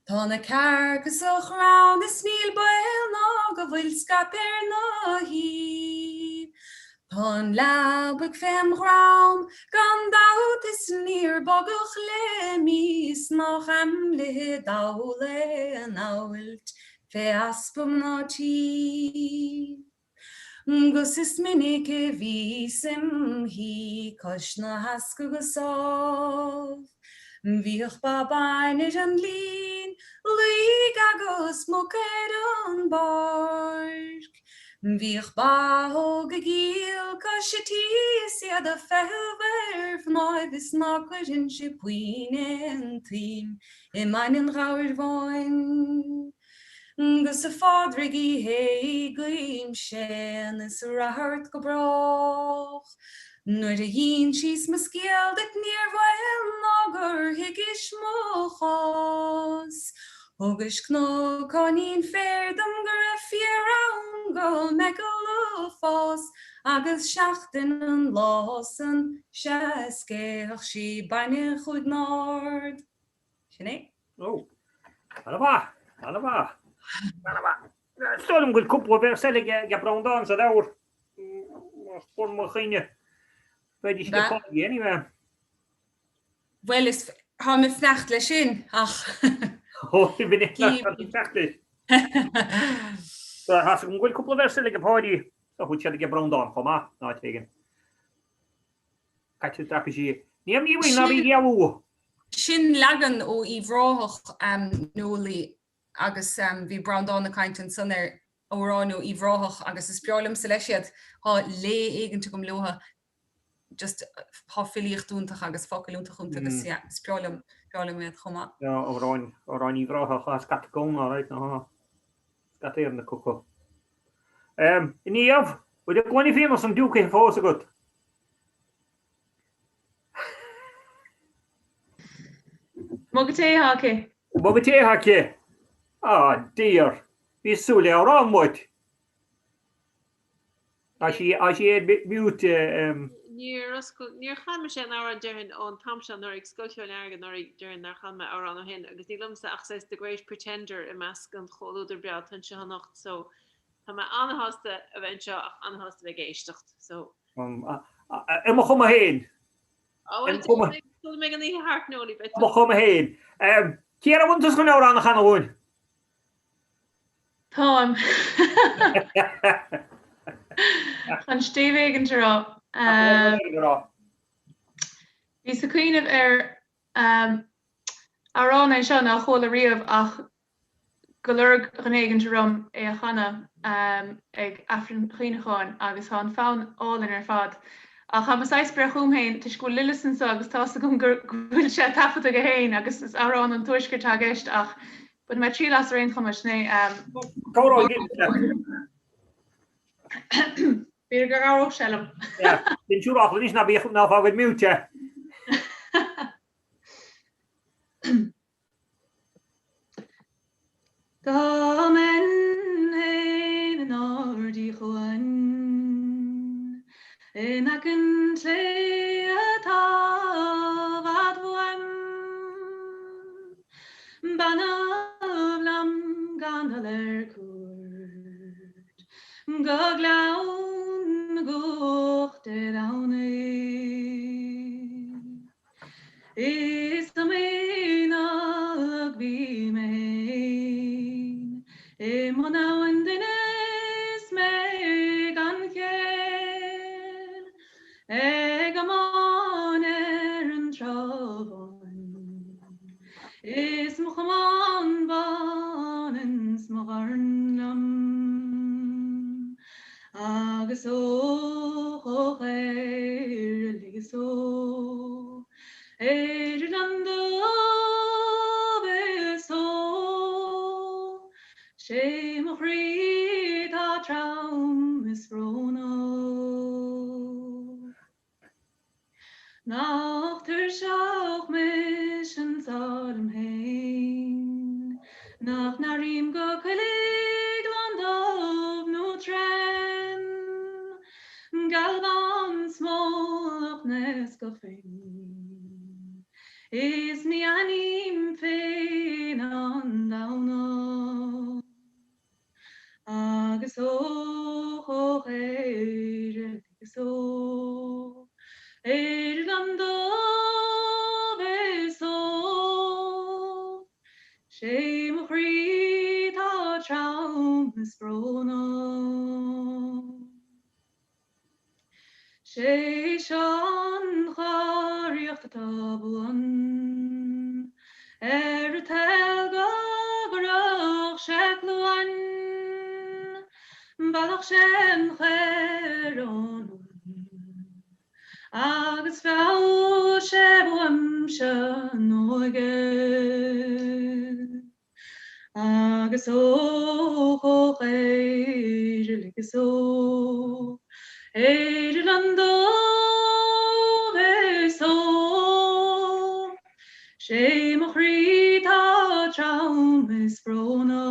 Speaker 20: Tá na ceargus a chrán is níl bail ná go bhfuil scapéir na hí. Tá labag fem rám gan dat is níor bagach le mís nach am le dála an áilt fé aspam nátí. Gus is minic a bhí sim hí cos na hasca go sáh. Bhíoch ba bainir an lín luig agus mucéir an barc. Bhíoch ba ó go gíal cos sé tí siad a fehilbh náid is nácuid in si puoine an tím I main an ráir bháin. Gus a fádrigí hé gluim sin is a rahart go brach. Nuair a dhíonn síos ma scéal ag níor bhfuil nágur hiigis mo chás. Agus cnó cánín férdam gur a fiar an go me go le fás agus seachtain an lásan se scéach si baine chud nord. Sinné?
Speaker 3: Oh, alaba. Stolum gul cúpla ver selig ge braundan sa daur. Spor mo chine. Wedi ske podi anyway.
Speaker 20: Well is ha me fnacht le sin ach.
Speaker 3: Oh, bin ik fnacht. Has ik gul cúpla ver selig ge podi. So goed selig ge braundan komma na tegen. Katje tak je. Neem je win na bi jawu.
Speaker 20: Sin lagan ó íhráthach nólaí agus bhí Brandán na caiintean san óránú íhráthach agus is speolalam sa leisiad há lé éigeanta gom leotha just há filíochtúntaach agus fácailúntaachúnta agus speolalam méad chumá.
Speaker 3: Ja, órán íhráthach as catagón áráit na scatéir na coco. Níamh, bud a gláinna fémas an dúcha fós a gut.
Speaker 4: Mogaté
Speaker 3: hake. Ah, dear. Vi sule ar amwyd. As she mute
Speaker 5: Níor chaime sé á an dearn ón tamsean nó ag scoilteáil agan nó dearn nach chaime á an hin, agus ní lumsa access the great pretender i measc an choúidir beag tan se hannacht, so Tá me anhasta a bhain seo ach anhasta bheith géistecht, so.
Speaker 3: Ima chuma héin.
Speaker 5: mé an í hart nóí bit.
Speaker 3: Ima chuma héin. Ciar a bhaintas go leabhar annach chana bhain?
Speaker 4: Táim. An stíomh an rá. Bhí sa cuiineh arrán é seo nach chola riamh ach go leor gnéigen rom é a chana ag afran chuoineáin agus há an fáin álinn ar fad. A cha mas bre chumhéin tuis go lilisan sa agus tá gom gúil sé tafata go héin agus is arrán an tuisgur tá gist ach bud me trí las réon chumas né Bhí gur áró sellum.
Speaker 3: Din túach lís na bíoch ná fágad múte.
Speaker 4: Tá men héin an áirdí chuin in ac yn lle atá fad bhaim banaflam gan a leir cwrt go glawn gocht is the menag bhí mein mon áin is me gan chéil ag amán an trafhain is mo chamán bánins mo garnam agus ó chéir ligus ó Eirlanda so sé mo chrí tá tram is róna nach tar seach mis an salm héin nach narim go chuig landamh nó tren galvan smóach nes go féin is ní anim féin an dána agus ó chéir agus ó Eirlanda ó sé mo chrí tá tram is brona sé sean cháíocht a tablan a telga barach seluan balach sem cheron agus fá sé bham se nóige agus ó chéir ligus ó Eirlanda so sé mo chrí tá tram is brona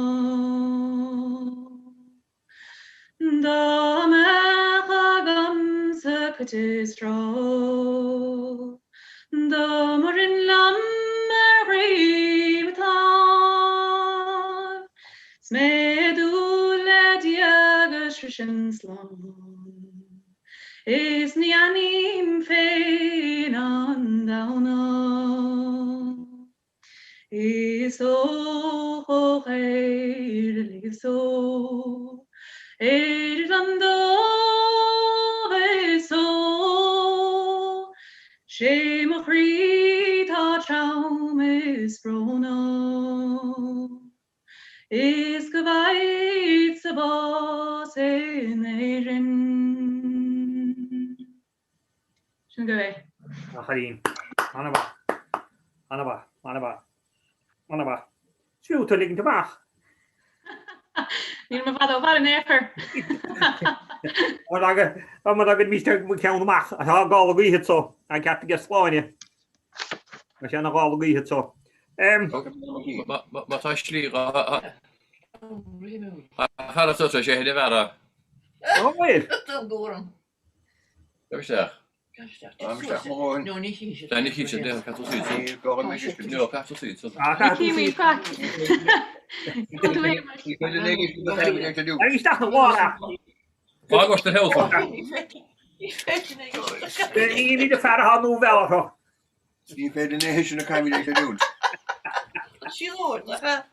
Speaker 4: da me agam it is draw. Dummer in Lammery with love. Smedu led Jaggers Slum. Is Nianim Fain on down. Is so heir so. Eirlando so she mochri ta traum is brona is geweit se bos in eirin. Shouldn't go away.
Speaker 3: Harim. Anaba. Shoot, to liggen tilbake.
Speaker 4: Níl me fad ó bhar an éair.
Speaker 3: Má agad míiste mu ceannach a tá gála gíhead so an ceapta gas sláine. Mar sé na gála gíhead so.
Speaker 1: Má tá slí Har so sé hé vera.
Speaker 13: Goran.
Speaker 1: Besteach.
Speaker 13: No, ní hí.
Speaker 1: Tá ní hí sé dé catú sí. No, catú sí.
Speaker 4: Kiwi pack.
Speaker 3: Isteach na bhála.
Speaker 1: Fágos de helfa.
Speaker 3: Ní de fer ha nó bhecha.
Speaker 14: Ní féidir na héisi na caiimí sé dún.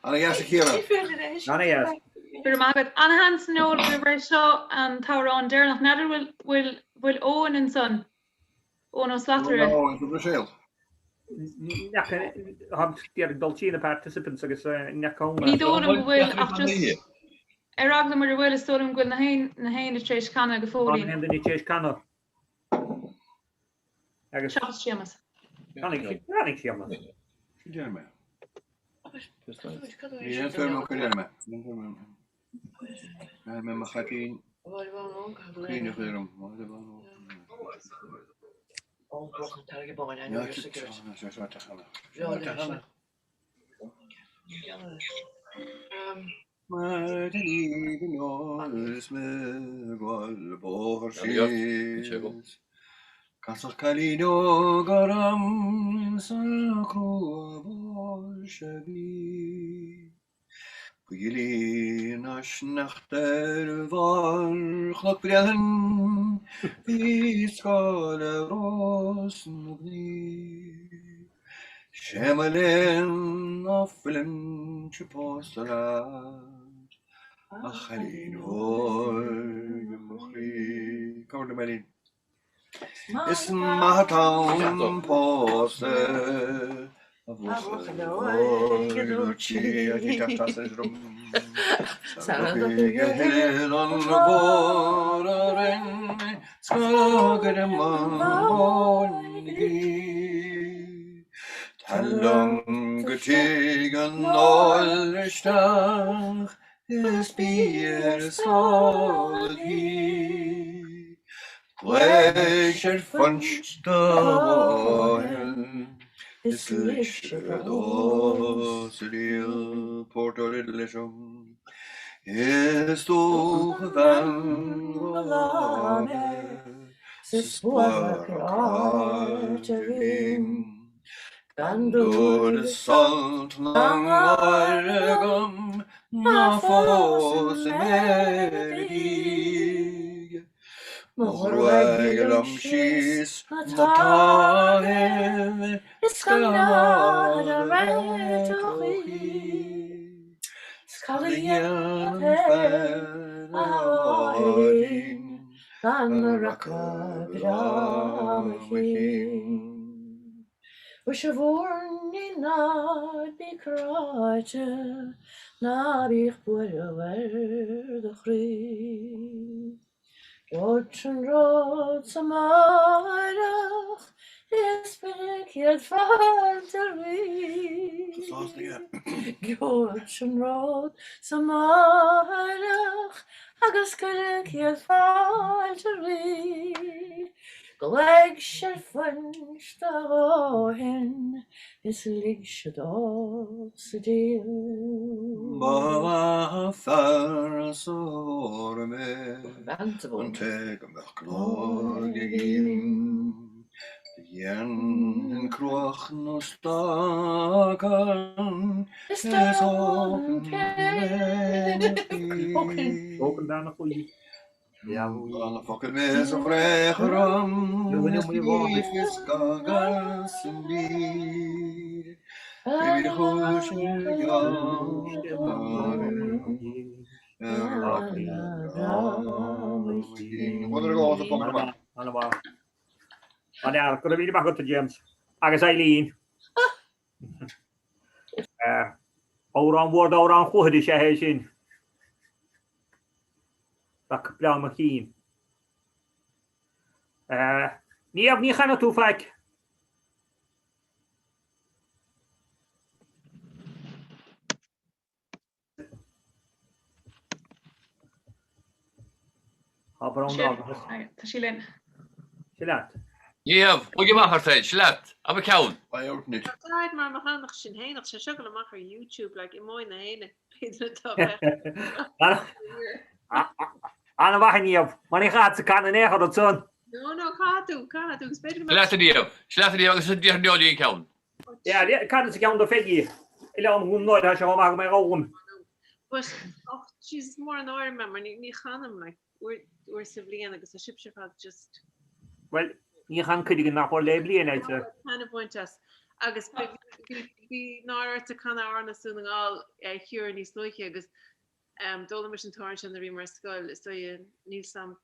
Speaker 14: Anna jas a chéra.
Speaker 3: Anna jas.
Speaker 4: Bur magad anhans nó bre seo an tárán déirnach nadidir bhfuil óin an son. Ón ó slatere.
Speaker 14: No, go Brazil.
Speaker 3: Diar dolcína participants agus necom.
Speaker 4: Ní dóram bhfuil ach just agla mar bhfuil is dóm ghfuil na hain trééis canna go fólín.
Speaker 3: Hen ní tééis canna. Agus
Speaker 4: siamas.
Speaker 3: Ranig siamas.
Speaker 14: Déirme. Ní an fer go déirme. Me ma chatín cíine chuirm. Casach Calino garam sacro shabi Pugili nachter var chlokbrellen vi skala rosnugni Shemalen afflen chuposalat Achalin hor mukhri Come Melin Is mahatown pose of Luci rum Hill on the border Skogerman Talong getigen Nollstach is Bier solid Pleasure funch the is lichterdosil porto lidlishum is to van Sispuakartavim Gandur salt lang argum Nafos meri Morwagelam shis Natahem Skanadaretohi Skaliyan Fanarin Ganmarakagramahim Ushavorni Nabikrata Nabich Bueraver the Chri Jochen rot samarach is bekiet falteri. Jochen rot samarach agus bekiet falteri. Gleg shelfen starohen is lig shadov sedil. Bala far sorme an tegach glorgin Yen croch no stagan is open
Speaker 3: Open daar nog goeie. Ja,
Speaker 14: Alle fokken mes of regeram is gagas en bier Baby de goosje Wat er goos op man.
Speaker 3: Allemaal. Maar ja, kunnen we maar goed te James. Agus Eileen. Oran wordt oran goed is jij zien. Dat blauw machine. Niet gaan naartoe vaak.
Speaker 4: Tashilin.
Speaker 3: Shilat.
Speaker 1: Yeah, what you want to Shilat. I'm a count.
Speaker 14: I don't need.
Speaker 5: Right, maar we gaan nog zijn heen. Dat ze zullen maken YouTube, like in mooi naar heen.
Speaker 3: Anna wacht niet op. Maar die gaat ze kan en echt dat zo.
Speaker 5: No, gaat doen.
Speaker 1: Laten die op. Laten die op. Ze die niet die count.
Speaker 3: Ja, die kan ze count de figure. Ik laat hem nooit als je gewoon maken met rollen.
Speaker 5: But she's more an Iron Man. Maar niet gaan hem like we're civilian. Because the ship had just.
Speaker 3: Well, je gaan kunnen naar voor label en uit.
Speaker 5: Kind of point us. Agus be náir te kann ána súna all hiúr níos nuiche agus dóla mis an tarint an a bhí mar scoil is níl sam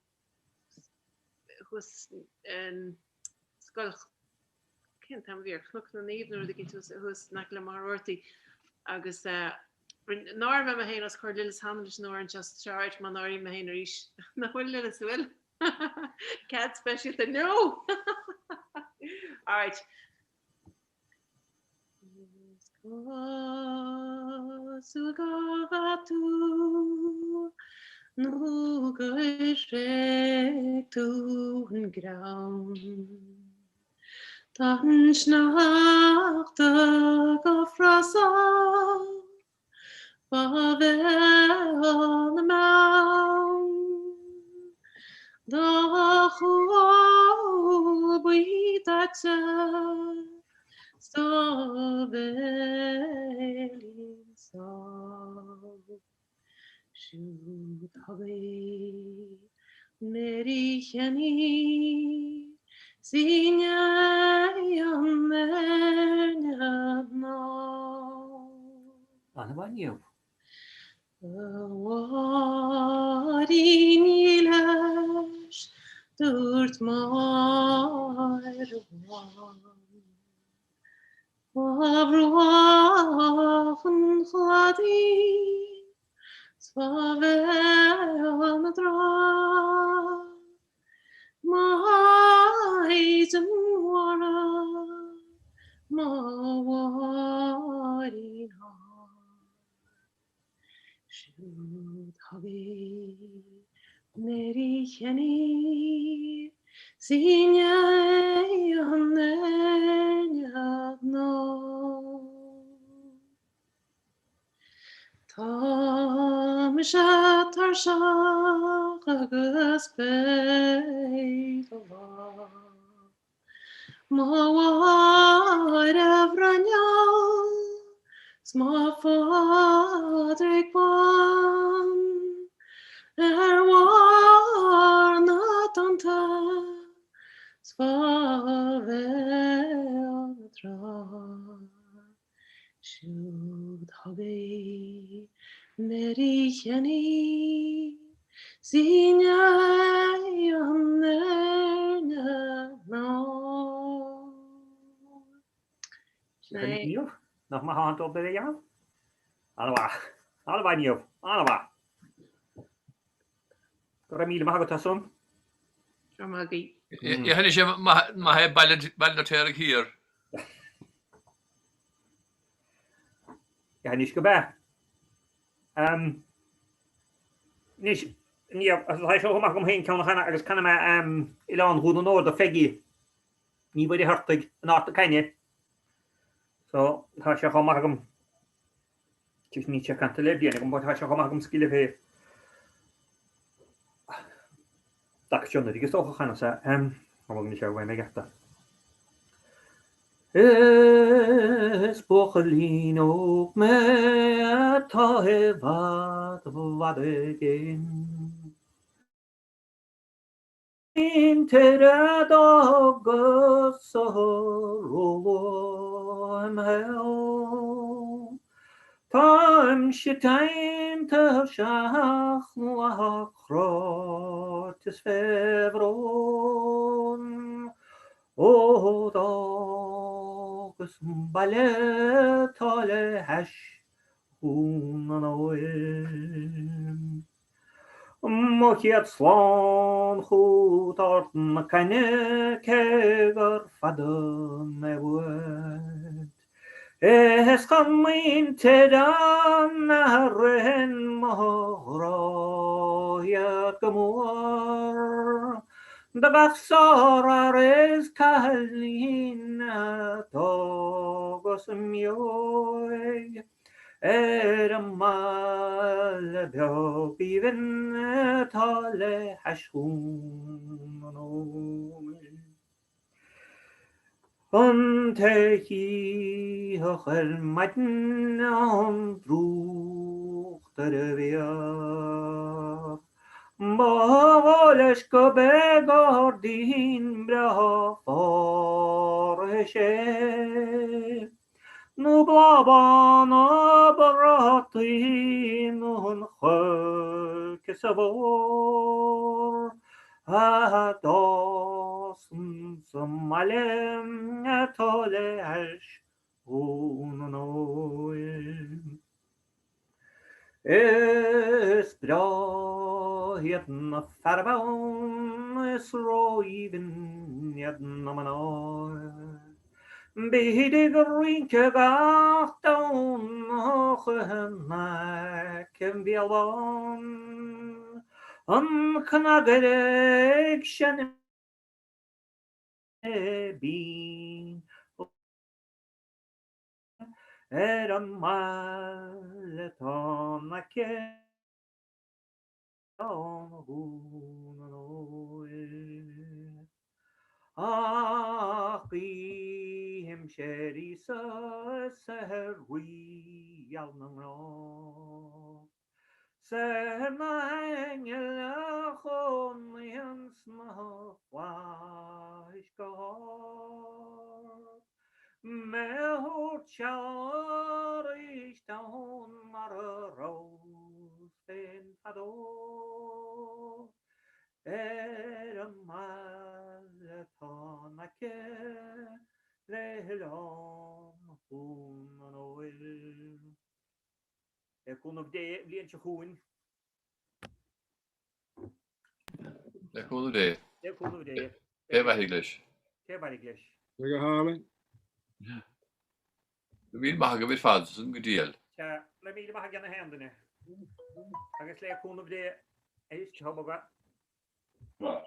Speaker 5: hus an scoil cin tam bhír chluch na níomhnú a gin hus nach le mar ortaí agus náir me héin as chuir lilas handlis nóir an just charge man náirí me héin ríis nach bhfuil lilas bhfuil cat special no all right. Sugatu nu geschreckt und graun dann schnacht gefrasa bavel on the mound da khu bi tatsa Stovelin sov Shoot away Merichani Sinya Yamena
Speaker 3: Anna var nie op.
Speaker 5: Wadi nilash Durt marwan Avrochen chadi Svavel na dra Maiden wara Ma warin ha Shud habi Meri cheni Sinya Yannenya no Tamisha Tarshach agus Beidala Mawar Evranyal Sma Fadrik Ban War Natanta Svavel dra Shud habi Merichani Sinya Yannenya no.
Speaker 3: Nee. Nog maar hand op bij jou. Allemaal niet op. Allemaal. Ramil mag het zo.
Speaker 5: Ramagi.
Speaker 1: Je hebt je maar balletterig hier.
Speaker 3: Ja, niet gebeuren. Niet, als hij zo gemaakt omheen kan gaan, als kan hij ilan goed noord of veggie. Niet bij de hartig, naast kan je. Zo, als je gewoon mag hem. Tis ní se can le bliana go bá se chomachm skille fé. Dachna agus ó chana sa ní se bhhain gata. Is bochalín ó me tá bhd gin. Interad agus rom hell. Time she time to shach wa crot is fevron. O dogus ballet tole hash unanoim. Mochiat slán chut orten keine kegar fadon e word. Es kan inte dan ren mohroiat gemor. Da vaxar es kalina togos mjoi. Mal bjog even tale hashun. Onteki hocher matten on druchter via. Moles go begordin bra forche. Nu blaban abratin hun kesavor. Adosen som allem tole hash unoim. Es bra hetna farbaun es roiven jedna manor. Bidig rinke gachton hochenak en bialban. Knaggerek shen bin. Malton ake Achim sherisa serwi alnang. Semang elachon yans mahwash gehad. Mehut sharish down maros ben fado. Malton ake lehlam hunanoil. Kon of de blientje groen.
Speaker 1: De kon de.
Speaker 3: De kon of de.
Speaker 1: English.
Speaker 3: English.
Speaker 9: Lekker halen.
Speaker 1: Vi mag weer fad som gedeel.
Speaker 3: Ja, le mi mag gerne händerna. Jag ska kon of de. Är jobba.
Speaker 16: Va.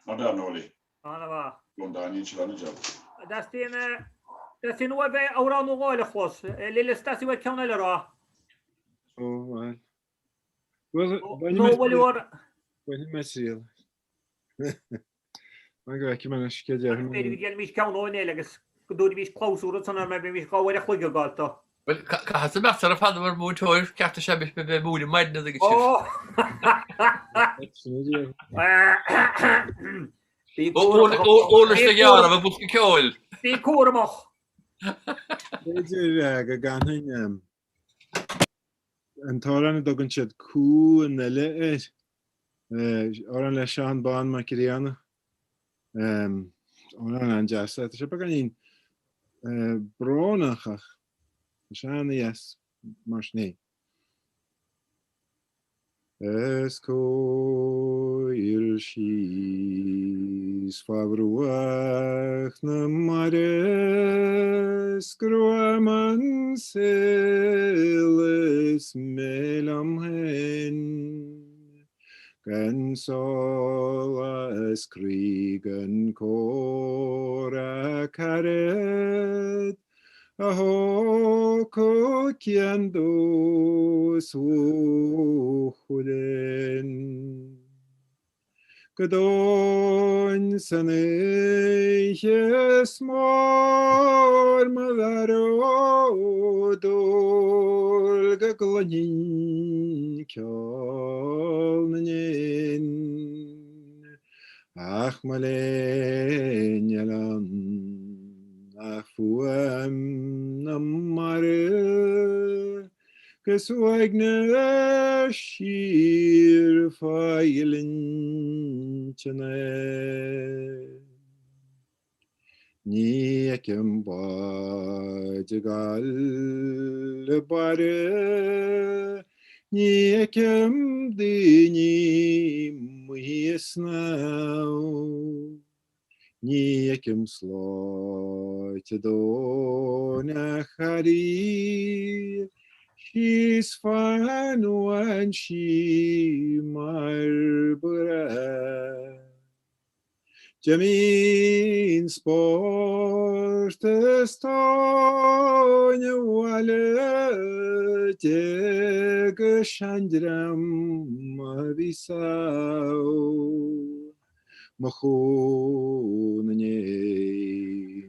Speaker 16: Vad där Noli.
Speaker 3: Ana va.
Speaker 16: Kom där ni chvana jobb.
Speaker 3: Det är nog be aura no gol khos. Lille stasi wa kan eller ra.
Speaker 9: Oh, well,
Speaker 3: no wali
Speaker 9: mesil. Man go ekki man ske der.
Speaker 3: Vi gel mis kan no nelegas. Do vi klausur såna med vi ska vara skugga galta.
Speaker 1: Well, has the matter of had more motor cat shabby be mood mind the
Speaker 3: Oh.
Speaker 1: Ålderste jara var buske kjol.
Speaker 3: Vi kormach.
Speaker 9: Det är gan hin en taran dogen chet ku en le oran le shan ban makriana oran an jasa det är paganin brona khach shan yes marshne Esko irshis favruach na mare skruaman seles melam hen gan solas krigen kora karet Aho kokiando suhulen. Gedon saneiches mor madaro dol geglonin kjolnin. Ach malen yalan afuam namare Keswagna shir failin chane Niekem ba jagal bare Niekem dini muhisnau Niekem slotedona hari She's fine when she marbara. Jamin sport estonia wale te geshandram bisau. Mahunne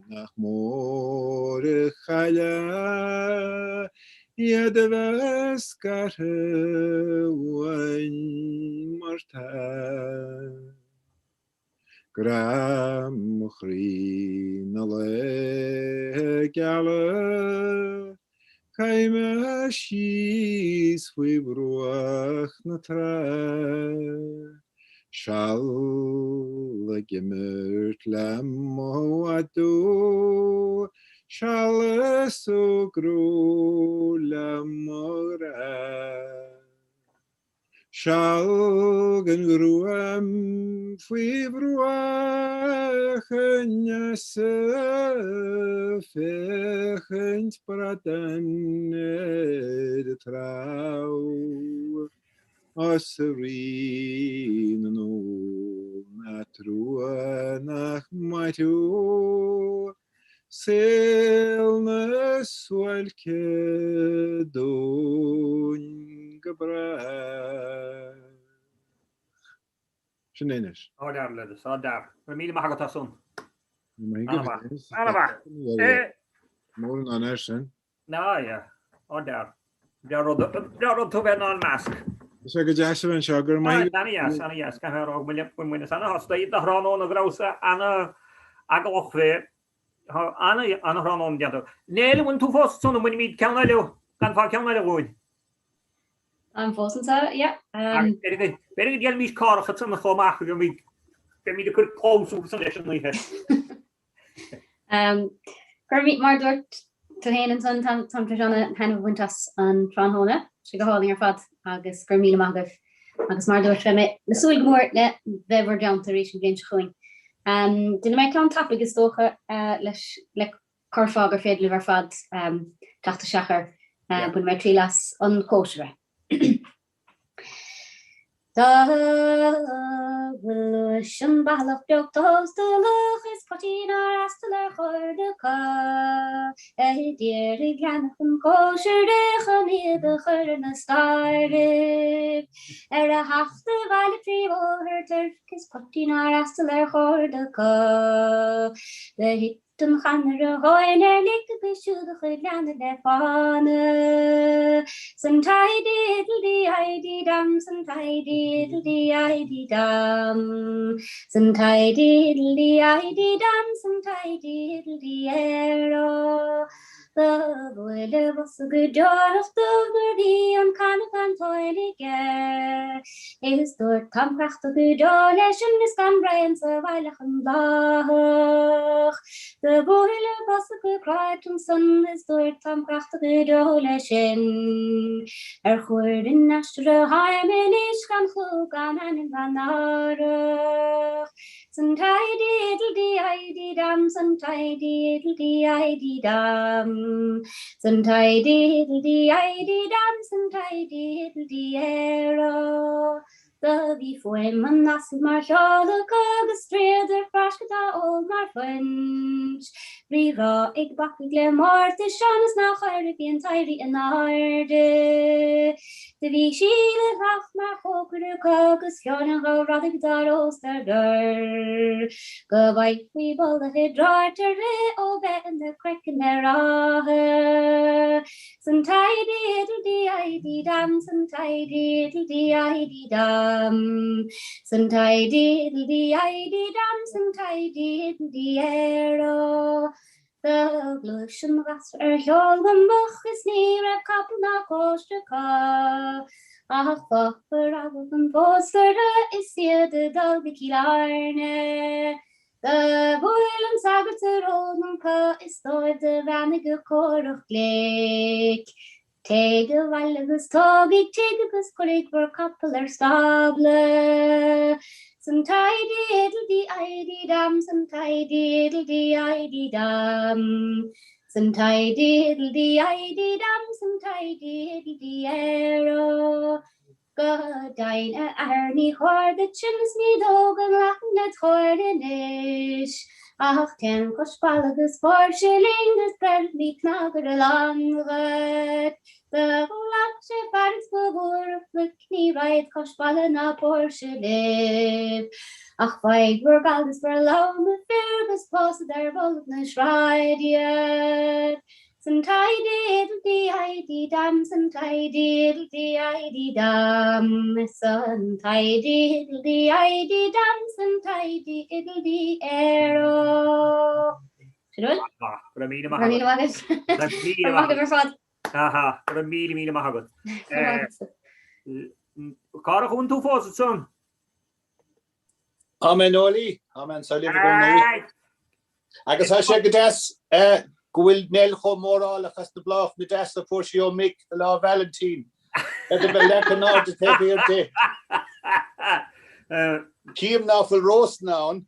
Speaker 9: nach more khala. Yadavaskar wan marta Gram mukhrin ale gala Kaimashis fibruach natra Shall gemert lam moadu Shall sugru lamora Shall gengruam fibruach fechent pratan trau Osrin no natrua nach matu Silnes welke doen gebra. Shenenish.
Speaker 3: Order, ladies, order. Ramil Mahagatasun.
Speaker 9: Anaba. More than Anderson.
Speaker 3: No, yeah. Order. Darrow to Ben on mask.
Speaker 9: So good, Jasper and Sugar.
Speaker 3: Yes, can her og when Sana has stayed the Hron on the grouse, Anna Agaway. Anna Hron on the other. Nail when two first son when you meet Canalo, can for Canada wood.
Speaker 6: I'm forcing sir, yeah.
Speaker 3: Very good, young Miss Carr, it's on the Homak, you meet. Give me the good call selection we had.
Speaker 6: Kermit Mardort to Hain and Son Tom Trajana, Hannah Wintas and Tronhona. She go holding her fat, Agus Kermit Magaf, Agus Mardort Tremit, the Sul Mort net, they were down to reach against Coin. Didn't make on topic is stocha, like Corfog or Fed liver fad, Tachta Shacher, when my trilas unkosher. Shan balach doktos de luch is patina asteler chordeka. Dear again from kosher de chani de churna started. A half the valley tree her turf is patina asteler chordeka. The hit Toen gaan hoiner likt beschude gedaan de fane. Some tidy diddly dum, some tidy diddly dum, some tidy diddly dum, some tidy diddly arrow. The boiler was a good door of the birdie and kind of toilet air. His door come crack the good door, lesson is come brains of Eilach. The boiler was a good cry to sun, his door come crack the good door, lesson. Word in Nashra, high minish can hook on and banner. Some tidy diddly dum, some tidy diddly dum. Some tidy diddly dum, some tidy diddly arrow. The before man nas mar shawla agus straider frashkata all mar French. Riva ik bak gle marte shanas na Caribbean tidy in arde. The vishile rach mar hoker agus fjana go radig daros der. Go by we ball the head driver oh bet in the crack in their some tidy diddly dum, some tidy diddly dum, some tidy diddly dum, some tidy diddly arrow. The blushing was all the moch is near a couple na costa. Ach, for and poster is here the dog kilarne. The boil and sagat roden is stood the vanige korch lake. Take a valgus togig, take a squig for a couple or stable. Some tidy diddly ID dum, some tidy diddly ID dum. Some tidy diddly ID dum, some tidy diddly arrow. Godine Arnie hoor the chins niet ogen lachen het hoorden is. Ach, ten kostpalliges voorschilling, dus brengt niet knager langret. De lachtje vaart behoor, de knie rijdt kostpallen na porselip. Ach, wij burgaldus verlaume, virgus posten der wolken schrijden. Some tidy diddly dum, some tidy diddly dum, some tidy diddly dum, some tidy diddly arrow. Should
Speaker 3: Ramina
Speaker 6: Mahagat.
Speaker 3: Haha, Ramina Mahagat. Cara hun tú fós son.
Speaker 8: Amen Oli, amen so live go. Agus ha sé godes Gwil nel cho moral achas de blach na des a fórsio mic the law Valentine. Ed be lekker ná de te Kim na full roast naun.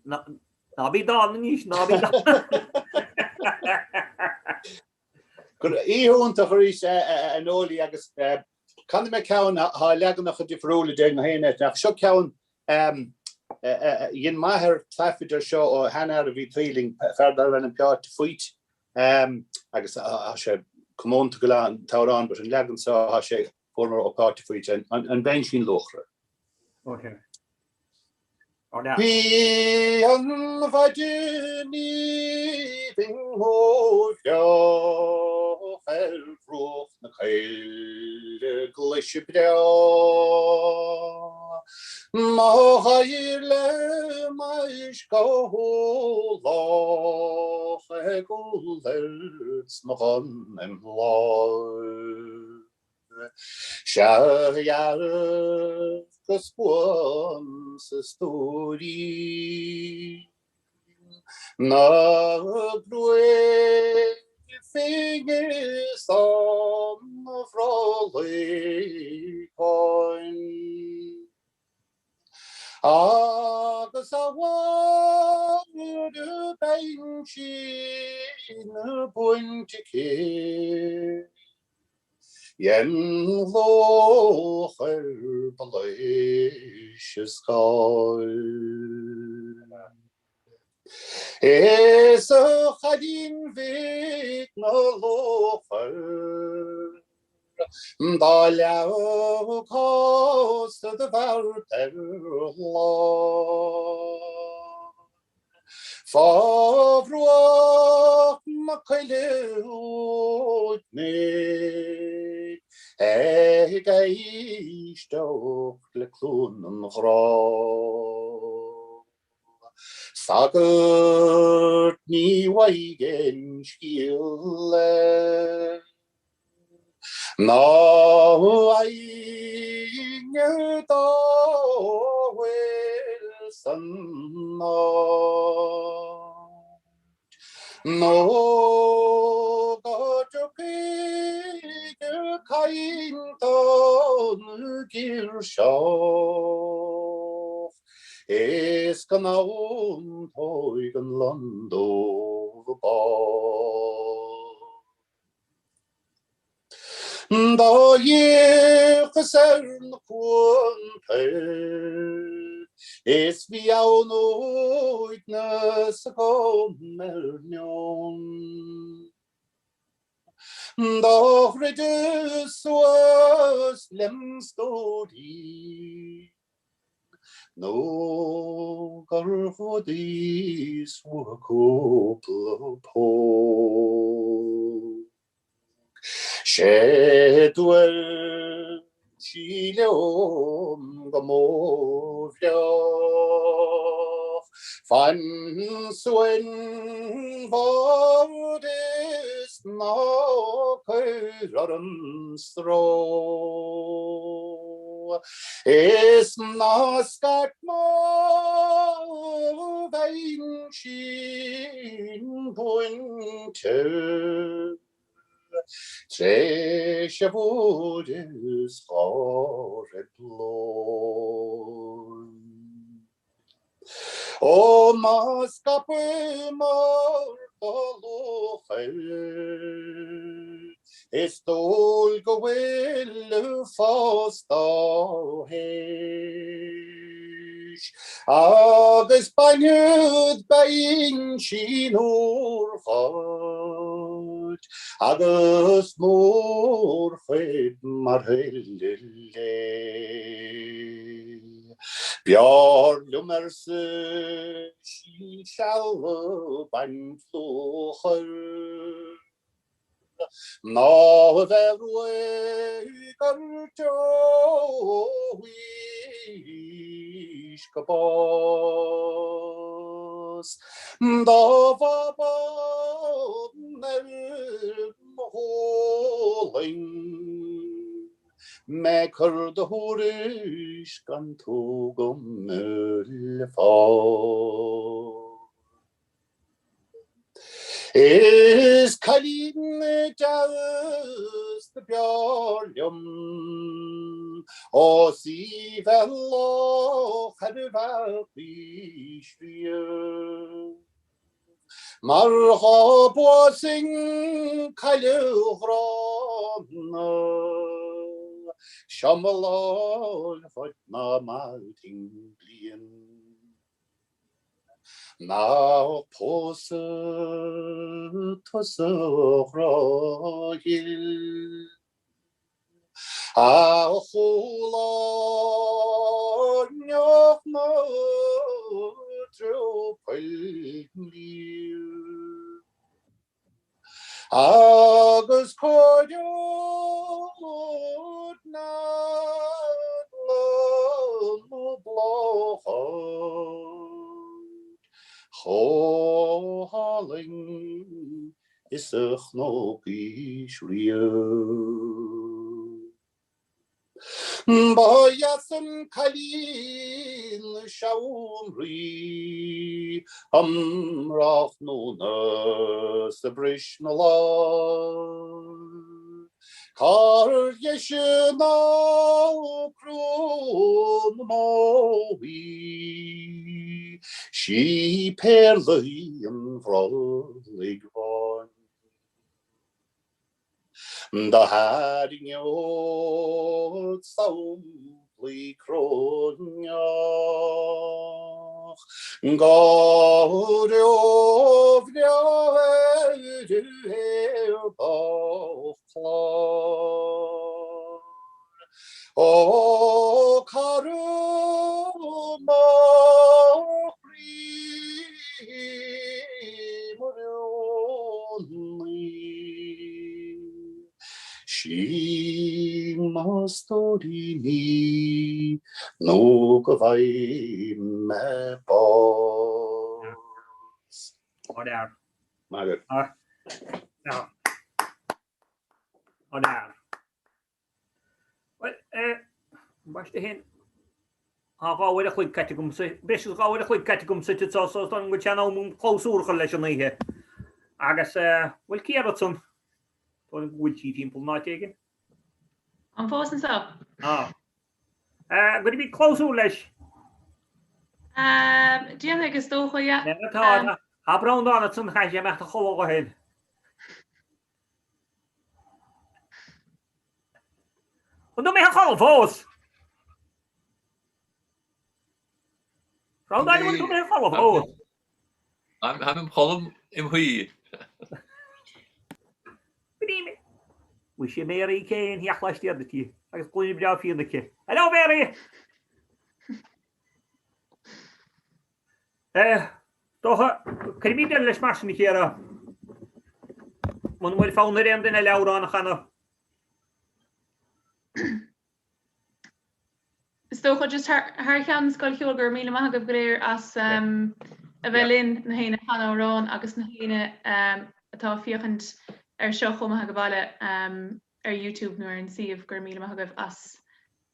Speaker 3: Na bí dá níos ná bí.
Speaker 8: Good íhúnta choéis an óli agus can me cean ha legan nach chu difriúla dé na héine nach seo cean yin maher clafidir seo ó hana a bhí tríling ferdar an peart fuit agus sé cumónta go an tárán but an legan sa ha sé formar ó páirti fuit an ben sin lochre.
Speaker 3: Okay.
Speaker 8: Bhí an bhaidini bhín feo felfroch na chéile gleisi breo. Má chair le mais go lách go lirts nach an lá. Sear Gospuan sa story na grue fingers on the frolic coin agus a wad bench in a pointy kid Yen locher beleisjes kal. Es a chadin vik na locher. Da leo kost de varter la. Favroak makeleut ne. Geist doch le klonen gra. Sagert ni waigen skille. Na ainge da wilson no got to kind on Girshof is gnaun toigen land over bar. Da ye Gesern Kuonte, is wie auch nooit nus kommen. Doch redus was lemstori. No garhodis wakoplo po. Shedwell chilom gamovia. Van swen vordes na køren strå. Es na skat mo vein skin bunte. Tresje vordes håret blå. O maskape morgalochel, stol gwille fast a hesh. Agus banyud bain sin o'r chod, agus mor chyd mar hylile. Björn lummerse she shall bang flocher. Now the way to wish kapos. Dava holing. Mekker de horish kan togom fall. Is kalin just the bjornum, o si vello hadva bishriya. Marha bossing kalurona. Shamalol fort na malting blien. Now pose to so royal. A hula nyoch no tropel. Agus cordon na blochod. Holing is a knokish rio. Boyasem kalin shaumri amrach nona sabrishnalar. Kar yeshna kron movi she perlium vrolig von. Da haring yo soundly kronjach. God of the help of klar. O karuma she mastorini no gavai me boss.
Speaker 3: Order.
Speaker 8: Margaret.
Speaker 3: No. Order. Well, was the hen? How we chuig categum se bes gá a chuig categum se an go channel mún closúcha leis an ihe. Agus bhfuil céartson bhfuil tí timp ná igen.
Speaker 4: An fósan sa?
Speaker 3: Go bhí closú leis.
Speaker 4: Díana agus dócha
Speaker 3: tá a bradána san cha sé meachta choá go hen. Und du mé cha fós. Frá da tú mé cha fós.
Speaker 1: I'm in column in hui.
Speaker 3: We sé mé í céin heachleistí a tí agus buine bra fi de ke. Hello Mary. Crimí leis mar sin chéra. Man bhfuil fána réim duna lerán chana.
Speaker 4: Stocha just haar chean sscoil ceolgur míle maithe go bréir as a bhelinn na héine chanárán agus na héine atá fiochant seo chumathe go bhile YouTube nuair an siomh gur míle maithe as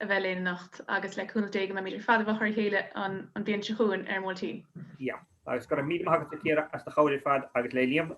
Speaker 4: a bhelinn nacht agus le cúna déige me míidir fadh chuir chéile an bhíonn se chuin ar móltíín.
Speaker 3: Ja, agus go míle maithe chéra as na choir fad agus le líam